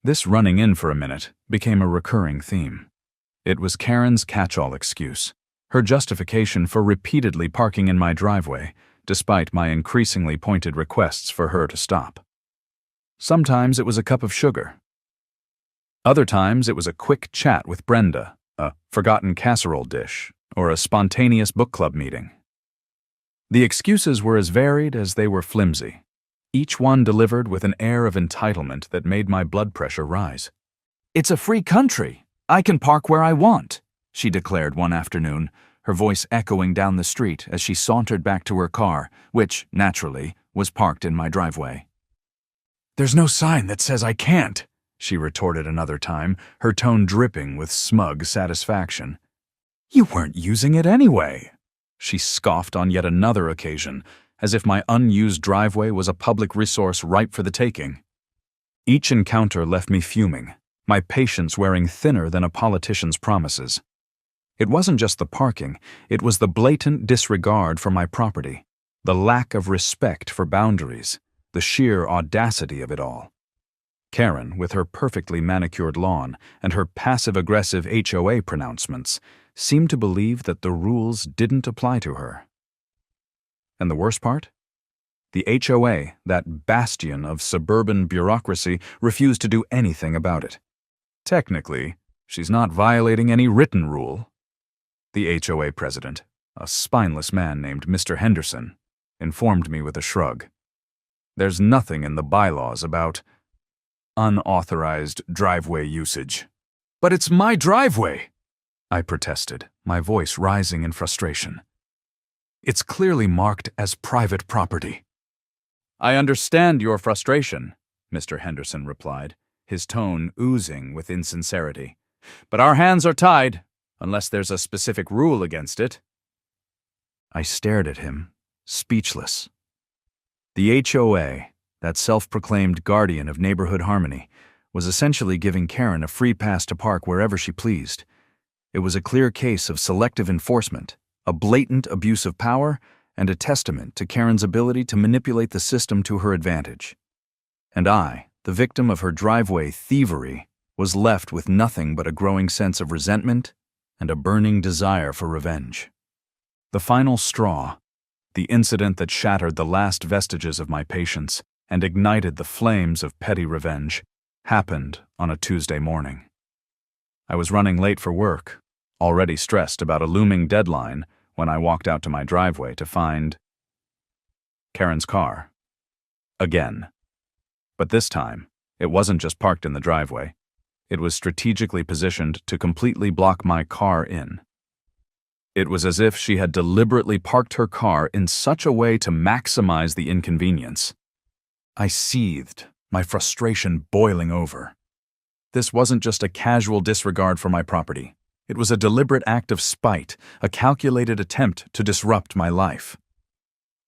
This running in for a minute became a recurring theme. It was Karen's catch-all excuse, her justification for repeatedly parking in my driveway, despite my increasingly pointed requests for her to stop. Sometimes it was a cup of sugar. Other times it was a quick chat with Brenda, a forgotten casserole dish, or a spontaneous book club meeting. The excuses were as varied as they were flimsy, each one delivered with an air of entitlement that made my blood pressure rise. "It's a free country. I can park where I want," she declared one afternoon, her voice echoing down the street as she sauntered back to her car, which, naturally, was parked in my driveway. "There's no sign that says I can't," she retorted another time, her tone dripping with smug satisfaction. "You weren't using it anyway," she scoffed on yet another occasion, as if my unused driveway was a public resource ripe for the taking. Each encounter left me fuming, my patience wearing thinner than a politician's promises. It wasn't just the parking, it was the blatant disregard for my property, the lack of respect for boundaries, the sheer audacity of it all. Karen, with her perfectly manicured lawn and her passive-aggressive HOA pronouncements, seemed to believe that the rules didn't apply to her. And the worst part? The HOA, that bastion of suburban bureaucracy, refused to do anything about it. Technically, she's not violating any written rule. The HOA president, a spineless man named Mr. Henderson, informed me with a shrug. There's nothing in the bylaws about unauthorized driveway usage. "But it's my driveway," I protested, my voice rising in frustration. "It's clearly marked as private property." "I understand your frustration," Mr. Henderson replied, his tone oozing with insincerity. "But our hands are tied, unless there's a specific rule against it." I stared at him, speechless. The HOA, that self-proclaimed guardian of neighborhood harmony, was essentially giving Karen a free pass to park wherever she pleased. It was a clear case of selective enforcement, a blatant abuse of power, and a testament to Karen's ability to manipulate the system to her advantage. And I, the victim of her driveway thievery, was left with nothing but a growing sense of resentment and a burning desire for revenge. The final straw, the incident that shattered the last vestiges of my patience and ignited the flames of petty revenge, happened on a Tuesday morning. I was running late for work, already stressed about a looming deadline, when I walked out to my driveway to find Karen's car. Again. But this time, it wasn't just parked in the driveway. It was strategically positioned to completely block my car in. It was as if she had deliberately parked her car in such a way to maximize the inconvenience. I seethed, my frustration boiling over. This wasn't just a casual disregard for my property. It was a deliberate act of spite, a calculated attempt to disrupt my life.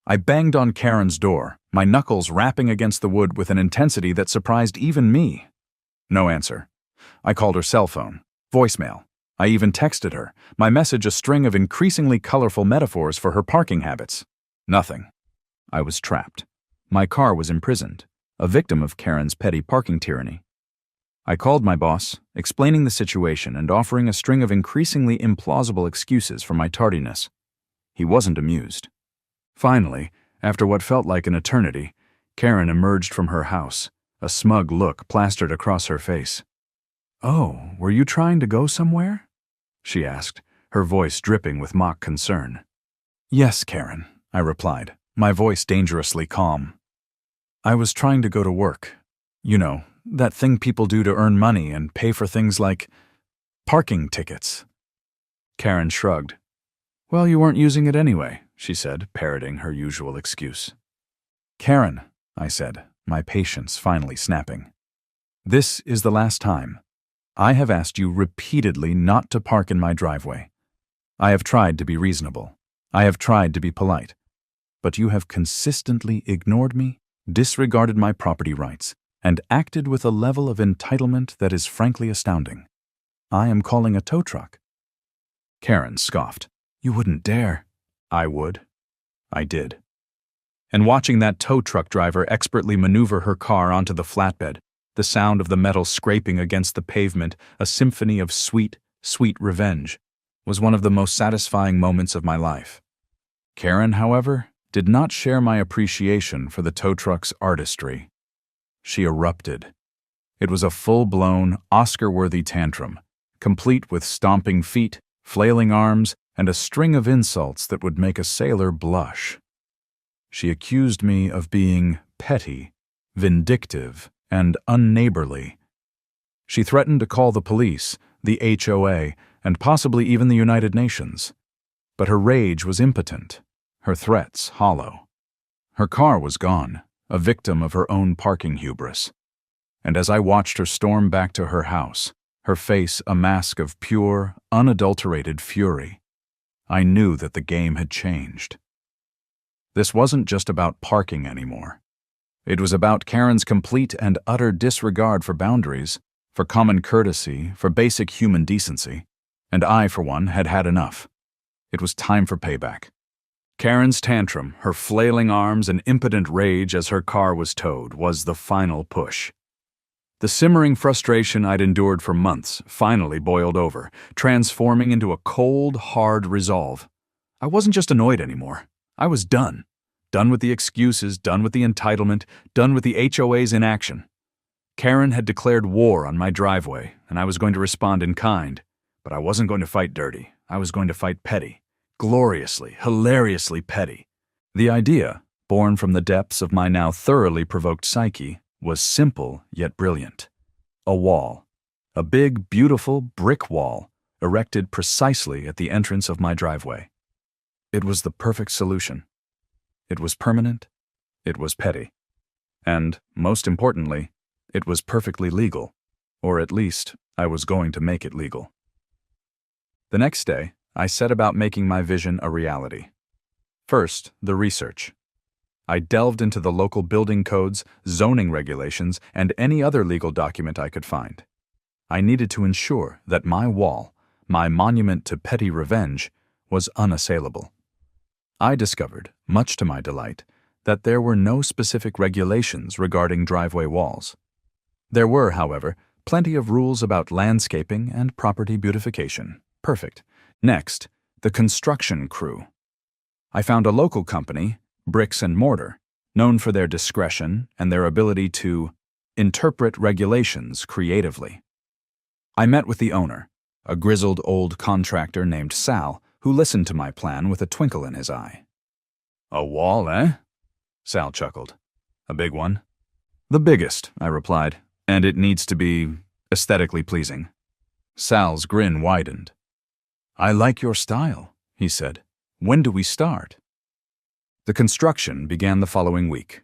I banged on Karen's door, my knuckles rapping against the wood with an intensity that surprised even me. No answer. I called her cell phone, voicemail. I even texted her, my message a string of increasingly colorful metaphors for her parking habits. Nothing. I was trapped. My car was imprisoned, a victim of Karen's petty parking tyranny. I called my boss, explaining the situation and offering a string of increasingly implausible excuses for my tardiness. He wasn't amused. Finally, after what felt like an eternity, Karen emerged from her house, a smug look plastered across her face. "Oh, were you trying to go somewhere?" she asked, her voice dripping with mock concern. "Yes, Karen," I replied, my voice dangerously calm. "I was trying to go to work. You know, that thing people do to earn money and pay for things like parking tickets." Karen shrugged. "Well, you weren't using it anyway," she said, parroting her usual excuse. "Karen," I said, my patience finally snapping, "this is the last time. I have asked you repeatedly not to park in my driveway. I have tried to be reasonable. I have tried to be polite. But you have consistently ignored me, disregarded my property rights, and acted with a level of entitlement that is frankly astounding. I am calling a tow truck." Karen scoffed. "You wouldn't dare." "I would." I did. And watching that tow truck driver expertly maneuver her car onto the flatbed, the sound of the metal scraping against the pavement, a symphony of sweet, sweet revenge, was one of the most satisfying moments of my life. Karen, however, did not share my appreciation for the tow truck's artistry. She erupted. It was a full-blown, Oscar-worthy tantrum, complete with stomping feet, flailing arms, and a string of insults that would make a sailor blush. She accused me of being petty, vindictive, and unneighborly. She threatened to call the police, the HOA, and possibly even the United Nations. But her rage was impotent, her threats hollow. Her car was gone, a victim of her own parking hubris. And as I watched her storm back to her house, her face a mask of pure, unadulterated fury, I knew that the game had changed. This wasn't just about parking anymore. It was about Karen's complete and utter disregard for boundaries, for common courtesy, for basic human decency. And I, for one, had had enough. It was time for payback. Karen's tantrum, her flailing arms and impotent rage as her car was towed, was the final push. The simmering frustration I'd endured for months finally boiled over, transforming into a cold, hard resolve. I wasn't just annoyed anymore. I was done. Done with the excuses, done with the entitlement, done with the HOA's inaction. Karen had declared war on my driveway, and I was going to respond in kind. But I wasn't going to fight dirty. I was going to fight petty. Gloriously, hilariously petty. The idea, born from the depths of my now thoroughly provoked psyche, was simple yet brilliant. A wall. A big, beautiful brick wall, erected precisely at the entrance of my driveway. It was the perfect solution. It was permanent. It was petty. And, most importantly, it was perfectly legal. Or at least, I was going to make it legal. The next day, I set about making my vision a reality. First, the research. I delved into the local building codes, zoning regulations, and any other legal document I could find. I needed to ensure that my wall, my monument to petty revenge, was unassailable. I discovered, much to my delight, that there were no specific regulations regarding driveway walls. There were, however, plenty of rules about landscaping and property beautification. Perfect. Next, the construction crew. I found a local company, Bricks and Mortar, known for their discretion and their ability to interpret regulations creatively. I met with the owner, a grizzled old contractor named Sal, who listened to my plan with a twinkle in his eye. "A wall, eh?" Sal chuckled. "A big one?" "The biggest," I replied, "and it needs to be aesthetically pleasing." Sal's grin widened. "I like your style," he said. "When do we start?" The construction began the following week.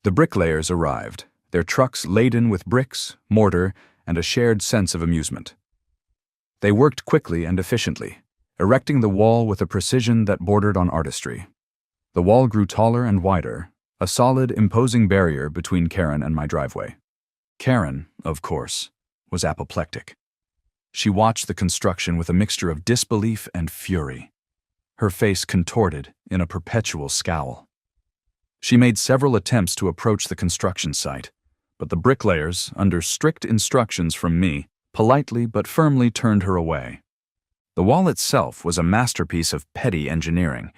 The bricklayers arrived, their trucks laden with bricks, mortar, and a shared sense of amusement. They worked quickly and efficiently, erecting the wall with a precision that bordered on artistry. The wall grew taller and wider, a solid, imposing barrier between Karen and my driveway. Karen, of course, was apoplectic. She watched the construction with a mixture of disbelief and fury, her face contorted in a perpetual scowl. She made several attempts to approach the construction site, but the bricklayers, under strict instructions from me, politely but firmly turned her away. The wall itself was a masterpiece of petty engineering,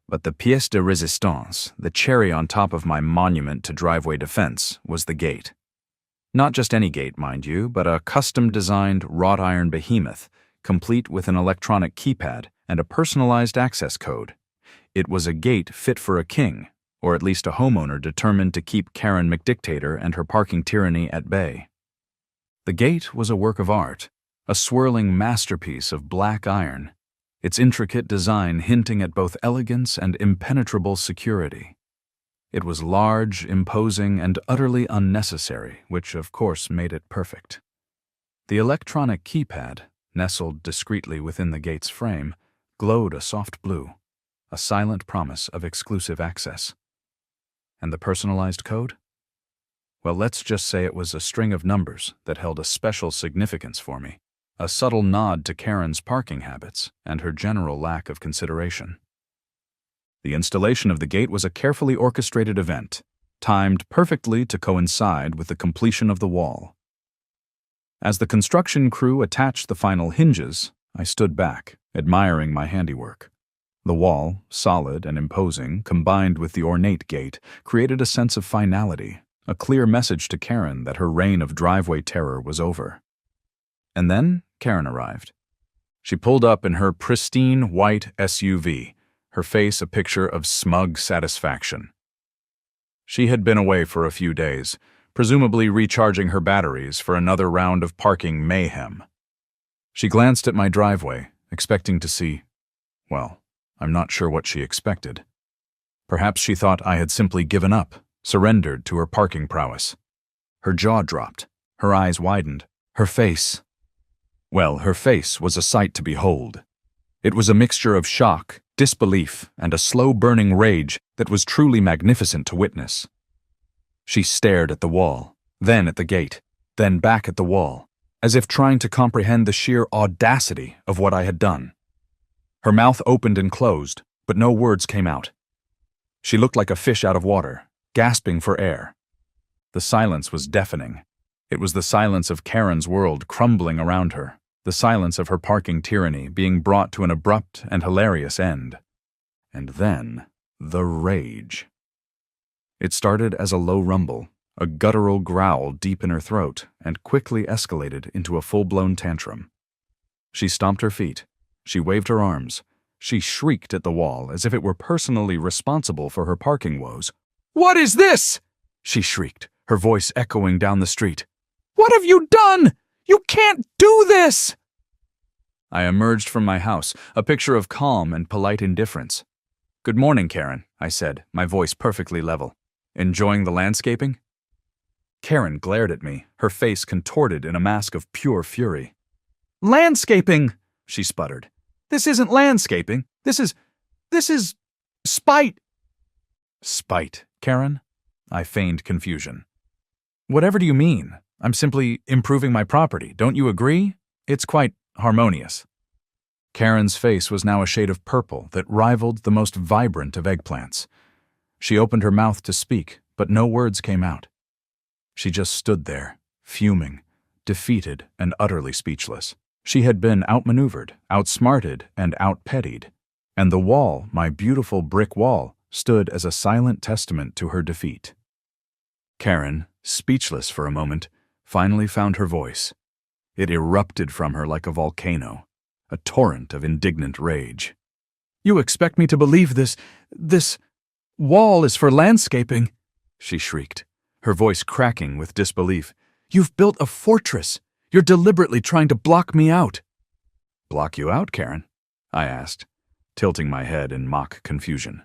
but the pièce de résistance, the cherry on top of my monument to driveway defense, was the gate. Not just any gate, mind you, but a custom-designed wrought iron behemoth, complete with an electronic keypad and a personalized access code. It was a gate fit for a king, or at least a homeowner determined to keep Karen McDictator and her parking tyranny at bay. The gate was a work of art, a swirling masterpiece of black iron, its intricate design hinting at both elegance and impenetrable security. It was large, imposing, and utterly unnecessary, which of course made it perfect. The electronic keypad, nestled discreetly within the gate's frame, glowed a soft blue, a silent promise of exclusive access. And the personalized code? Well, let's just say it was a string of numbers that held a special significance for me, a subtle nod to Karen's parking habits and her general lack of consideration. The installation of the gate was a carefully orchestrated event, timed perfectly to coincide with the completion of the wall. As the construction crew attached the final hinges, I stood back, admiring my handiwork. The wall, solid and imposing, combined with the ornate gate, created a sense of finality, a clear message to Karen that her reign of driveway terror was over. And then Karen arrived. She pulled up in her pristine white SUV, her face a picture of smug satisfaction. She had been away for a few days, presumably recharging her batteries for another round of parking mayhem. She glanced at my driveway, expecting to see, well, I'm not sure what she expected. Perhaps she thought I had simply given up, surrendered to her parking prowess. Her jaw dropped, her eyes widened, her face was a sight to behold. It was a mixture of shock, disbelief, and a slow-burning rage that was truly magnificent to witness. She stared at the wall, then at the gate, then back at the wall, as if trying to comprehend the sheer audacity of what I had done. Her mouth opened and closed, but no words came out. She looked like a fish out of water, gasping for air. The silence was deafening. It was the silence of Karen's world crumbling around her, the silence of her parking tyranny being brought to an abrupt and hilarious end. And then, the rage. It started as a low rumble, a guttural growl deep in her throat, and quickly escalated into a full-blown tantrum. She stomped her feet. She waved her arms. She shrieked at the wall as if it were personally responsible for her parking woes. "What is this?" she shrieked, her voice echoing down the street. "What have you done? You can't do this!" I emerged from my house, a picture of calm and polite indifference. "Good morning, Karen," I said, my voice perfectly level. "Enjoying the landscaping?" Karen glared at me, her face contorted in a mask of pure fury. "Landscaping!" she sputtered. "This isn't landscaping. This is spite." "Spite, Karen?" I feigned confusion. "Whatever do you mean? I'm simply improving my property. Don't you agree? It's quite harmonious." Karen's face was now a shade of purple that rivaled the most vibrant of eggplants. She opened her mouth to speak, but no words came out. She just stood there, fuming, defeated and utterly speechless. She had been outmaneuvered, outsmarted, and outpettied, and the wall, my beautiful brick wall, stood as a silent testament to her defeat. Karen, speechless for a moment, finally found her voice. It erupted from her like a volcano, a torrent of indignant rage. "You expect me to believe this wall is for landscaping?" she shrieked, her voice cracking with disbelief. "You've built a fortress. You're deliberately trying to block me out." "Block you out, Karen?" I asked, tilting my head in mock confusion.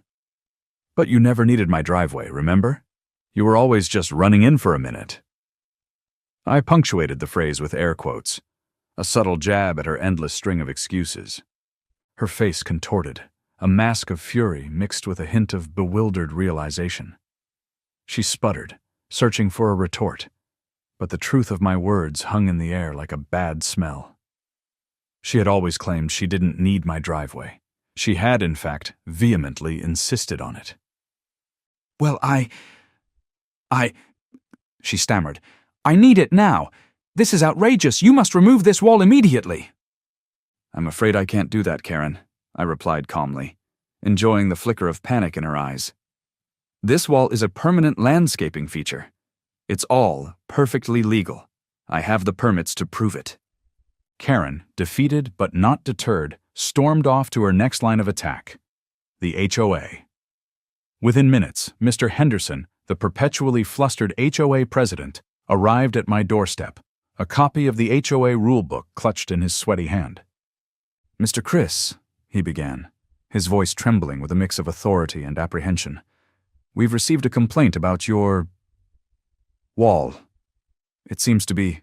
"But you never needed my driveway, remember? You were always just running in for a minute." I punctuated the phrase with air quotes, a subtle jab at her endless string of excuses. Her face contorted, a mask of fury mixed with a hint of bewildered realization. She sputtered, searching for a retort, but the truth of my words hung in the air like a bad smell. She had always claimed she didn't need my driveway. She had, in fact, vehemently insisted on it. "Well, she stammered. "I need it now. This is outrageous. You must remove this wall immediately." "I'm afraid I can't do that, Karen," I replied calmly, enjoying the flicker of panic in her eyes. "This wall is a permanent landscaping feature. It's all perfectly legal. I have the permits to prove it." Karen, defeated but not deterred, stormed off to her next line of attack, the HOA. Within minutes, Mr. Henderson, the perpetually flustered HOA president, arrived at my doorstep, a copy of the HOA rulebook clutched in his sweaty hand. "Mr. Chris," he began, his voice trembling with a mix of authority and apprehension, "we've received a complaint about your wall. It seems to be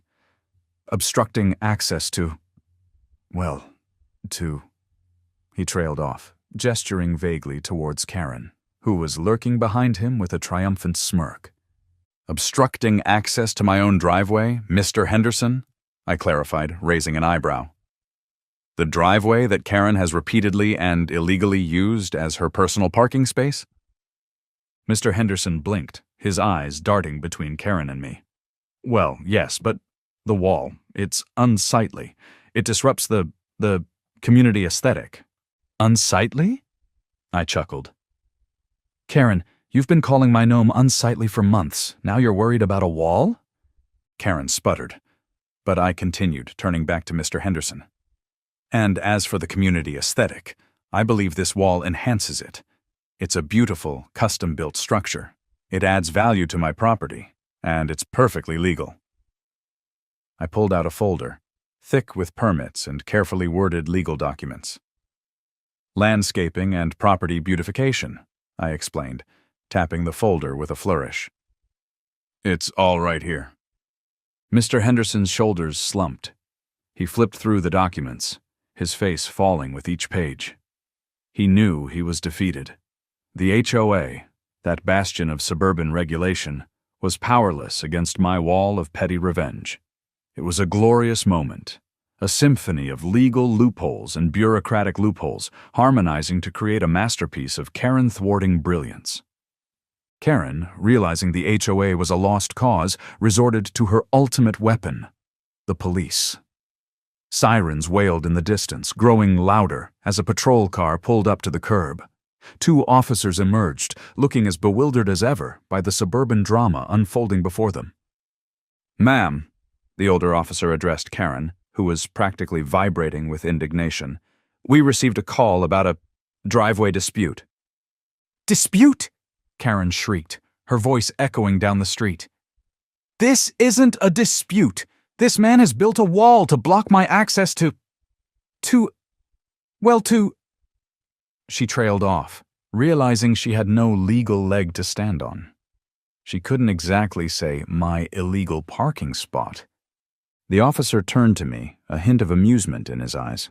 obstructing access to, He trailed off, gesturing vaguely towards Karen, who was lurking behind him with a triumphant smirk. "Obstructing access to my own driveway, Mr. Henderson?" I clarified, raising an eyebrow. "The driveway that Karen has repeatedly and illegally used as her personal parking space?" Mr. Henderson blinked, his eyes darting between Karen and me. "Well, yes, but the wall, it's unsightly. It disrupts the community aesthetic." "Unsightly?" I chuckled. "Karen, you've been calling my gnome unsightly for months. Now you're worried about a wall?" Karen sputtered. But I continued, turning back to Mr. Henderson. And as for the community aesthetic, I believe this wall enhances it. It's a beautiful, custom-built structure. It adds value to my property, and it's perfectly legal. I pulled out a folder, thick with permits and carefully worded legal documents. Landscaping and property beautification, I explained, tapping the folder with a flourish. It's all right here. Mr. Henderson's shoulders slumped. He flipped through the documents, his face falling with each page. He knew he was defeated. The HOA, that bastion of suburban regulation, was powerless against my wall of petty revenge. It was a glorious moment, a symphony of legal loopholes and bureaucratic loopholes harmonizing to create a masterpiece of Karen-thwarting brilliance. Karen, realizing the HOA was a lost cause, resorted to her ultimate weapon, the police. Sirens wailed in the distance, growing louder as a patrol car pulled up to the curb. 2 officers emerged, looking as bewildered as ever by the suburban drama unfolding before them. "Ma'am," the older officer addressed Karen, who was practically vibrating with indignation, "we received a call about a driveway dispute." "Dispute?" Karen shrieked, her voice echoing down the street. "This isn't a dispute. This man has built a wall to block my access to... She trailed off, realizing she had no legal leg to stand on. She couldn't exactly say my illegal parking spot. The officer turned to me, a hint of amusement in his eyes.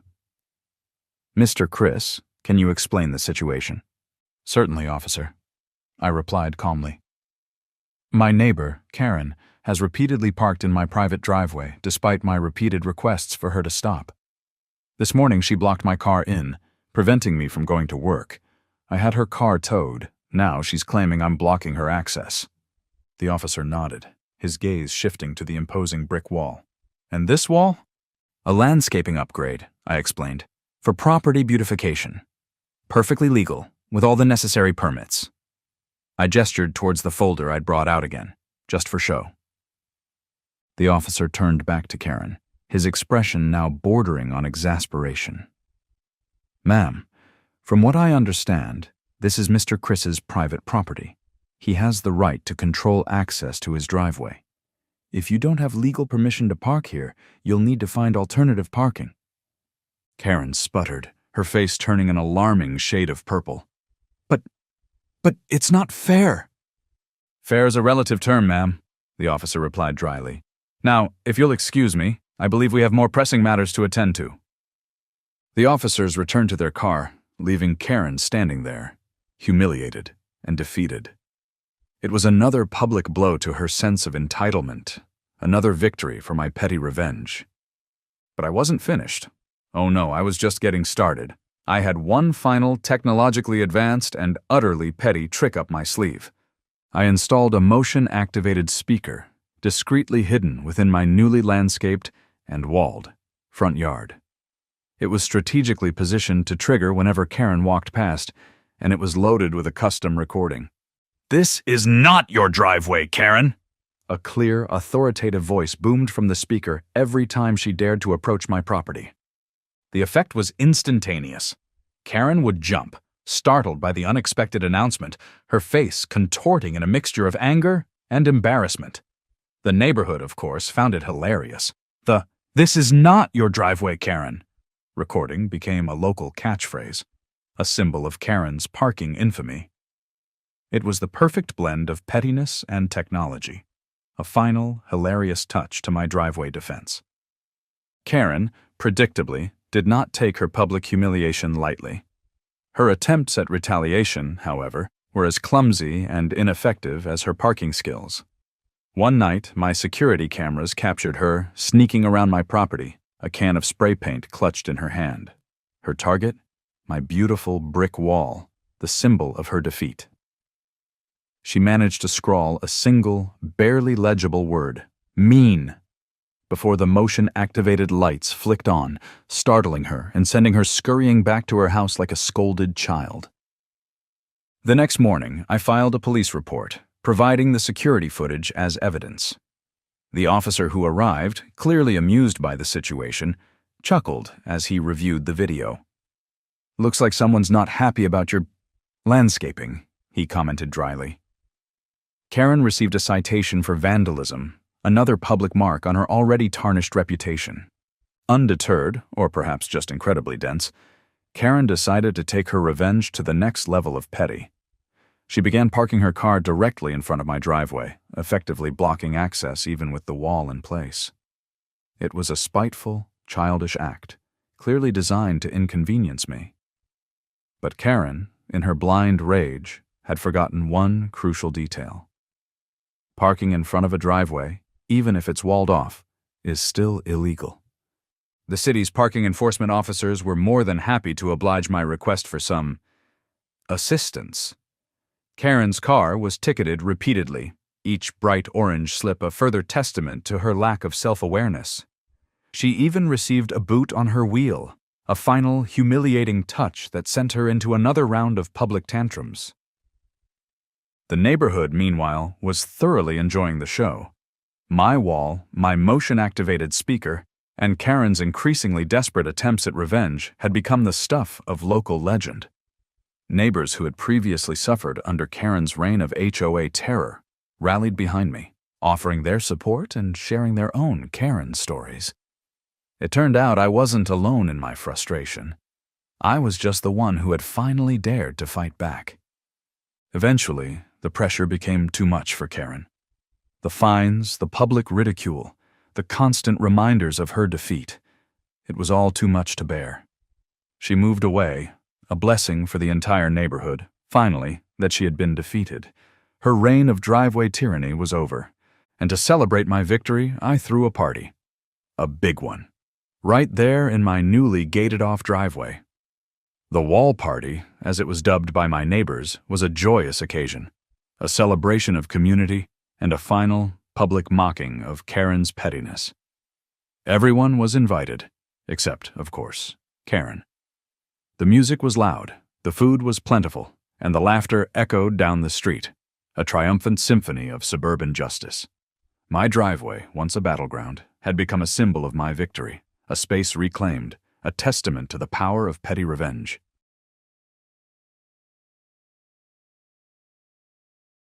"Mr. Chris, can you explain the situation?" "Certainly, officer," I replied calmly. "My neighbor, Karen, has repeatedly parked in my private driveway despite my repeated requests for her to stop. This morning she blocked my car in, preventing me from going to work. I had her car towed. Now she's claiming I'm blocking her access." The officer nodded, his gaze shifting to the imposing brick wall. "And this wall?" "A landscaping upgrade," I explained, "for property beautification. Perfectly legal, with all the necessary permits." I gestured towards the folder I'd brought out again, just for show. The officer turned back to Karen, his expression now bordering on exasperation. "Ma'am, from what I understand, this is Mr. Chris's private property. He has the right to control access to his driveway. If you don't have legal permission to park here, you'll need to find alternative parking." Karen sputtered, her face turning an alarming shade of purple. But it's not fair." "Fair's a relative term, ma'am," the officer replied dryly. "Now, if you'll excuse me, I believe we have more pressing matters to attend to." The officers returned to their car, leaving Karen standing there, humiliated and defeated. It was another public blow to her sense of entitlement, another victory for my petty revenge. But I wasn't finished. Oh no, I was just getting started. I had one final technologically advanced and utterly petty trick up my sleeve. I installed a motion-activated speaker, discreetly hidden within my newly landscaped and walled front yard. It was strategically positioned to trigger whenever Karen walked past, and it was loaded with a custom recording. "This is not your driveway, Karen!" A clear, authoritative voice boomed from the speaker every time she dared to approach my property. The effect was instantaneous. Karen would jump, startled by the unexpected announcement, her face contorting in a mixture of anger and embarrassment. The neighborhood, of course, found it hilarious. The "This is not your driveway, Karen" recording became a local catchphrase, a symbol of Karen's parking infamy. It was the perfect blend of pettiness and technology, a final, hilarious touch to my driveway defense. Karen, predictably, did not take her public humiliation lightly. Her attempts at retaliation, however, were as clumsy and ineffective as her parking skills. One night, my security cameras captured her sneaking around my property, a can of spray paint clutched in her hand. Her target? My beautiful brick wall, the symbol of her defeat. She managed to scrawl a single, barely legible word, "mean," before the motion-activated lights flicked on, startling her and sending her scurrying back to her house like a scolded child. The next morning, I filed a police report, providing the security footage as evidence. The officer who arrived, clearly amused by the situation, chuckled as he reviewed the video. "Looks like someone's not happy about your landscaping," he commented dryly. Karen received a citation for vandalism, another public mark on her already tarnished reputation. Undeterred, or perhaps just incredibly dense, Karen decided to take her revenge to the next level of petty. She began parking her car directly in front of my driveway, effectively blocking access even with the wall in place. It was a spiteful, childish act, clearly designed to inconvenience me. But Karen, in her blind rage, had forgotten one crucial detail. Parking in front of a driveway, even if it's walled off, is still illegal. The city's parking enforcement officers were more than happy to oblige my request for some assistance. Karen's car was ticketed repeatedly, each bright orange slip a further testament to her lack of self-awareness. She even received a boot on her wheel, a final humiliating touch that sent her into another round of public tantrums. The neighborhood, meanwhile, was thoroughly enjoying the show. My wall, my motion-activated speaker, and Karen's increasingly desperate attempts at revenge had become the stuff of local legend. Neighbors who had previously suffered under Karen's reign of HOA terror rallied behind me, offering their support and sharing their own Karen stories. It turned out I wasn't alone in my frustration. I was just the one who had finally dared to fight back. Eventually, the pressure became too much for Karen. The fines, the public ridicule, the constant reminders of her defeat. It was all too much to bear. She moved away, a blessing for the entire neighborhood, finally, that she had been defeated. Her reign of driveway tyranny was over, and to celebrate my victory, I threw a party. A big one. Right there in my newly gated-off driveway. The wall party, as it was dubbed by my neighbors, was a joyous occasion, a celebration of community, and a final, public mocking of Karen's pettiness. Everyone was invited, except, of course, Karen. The music was loud, the food was plentiful, and the laughter echoed down the street, a triumphant symphony of suburban justice. My driveway, once a battleground, had become a symbol of my victory, a space reclaimed, a testament to the power of petty revenge.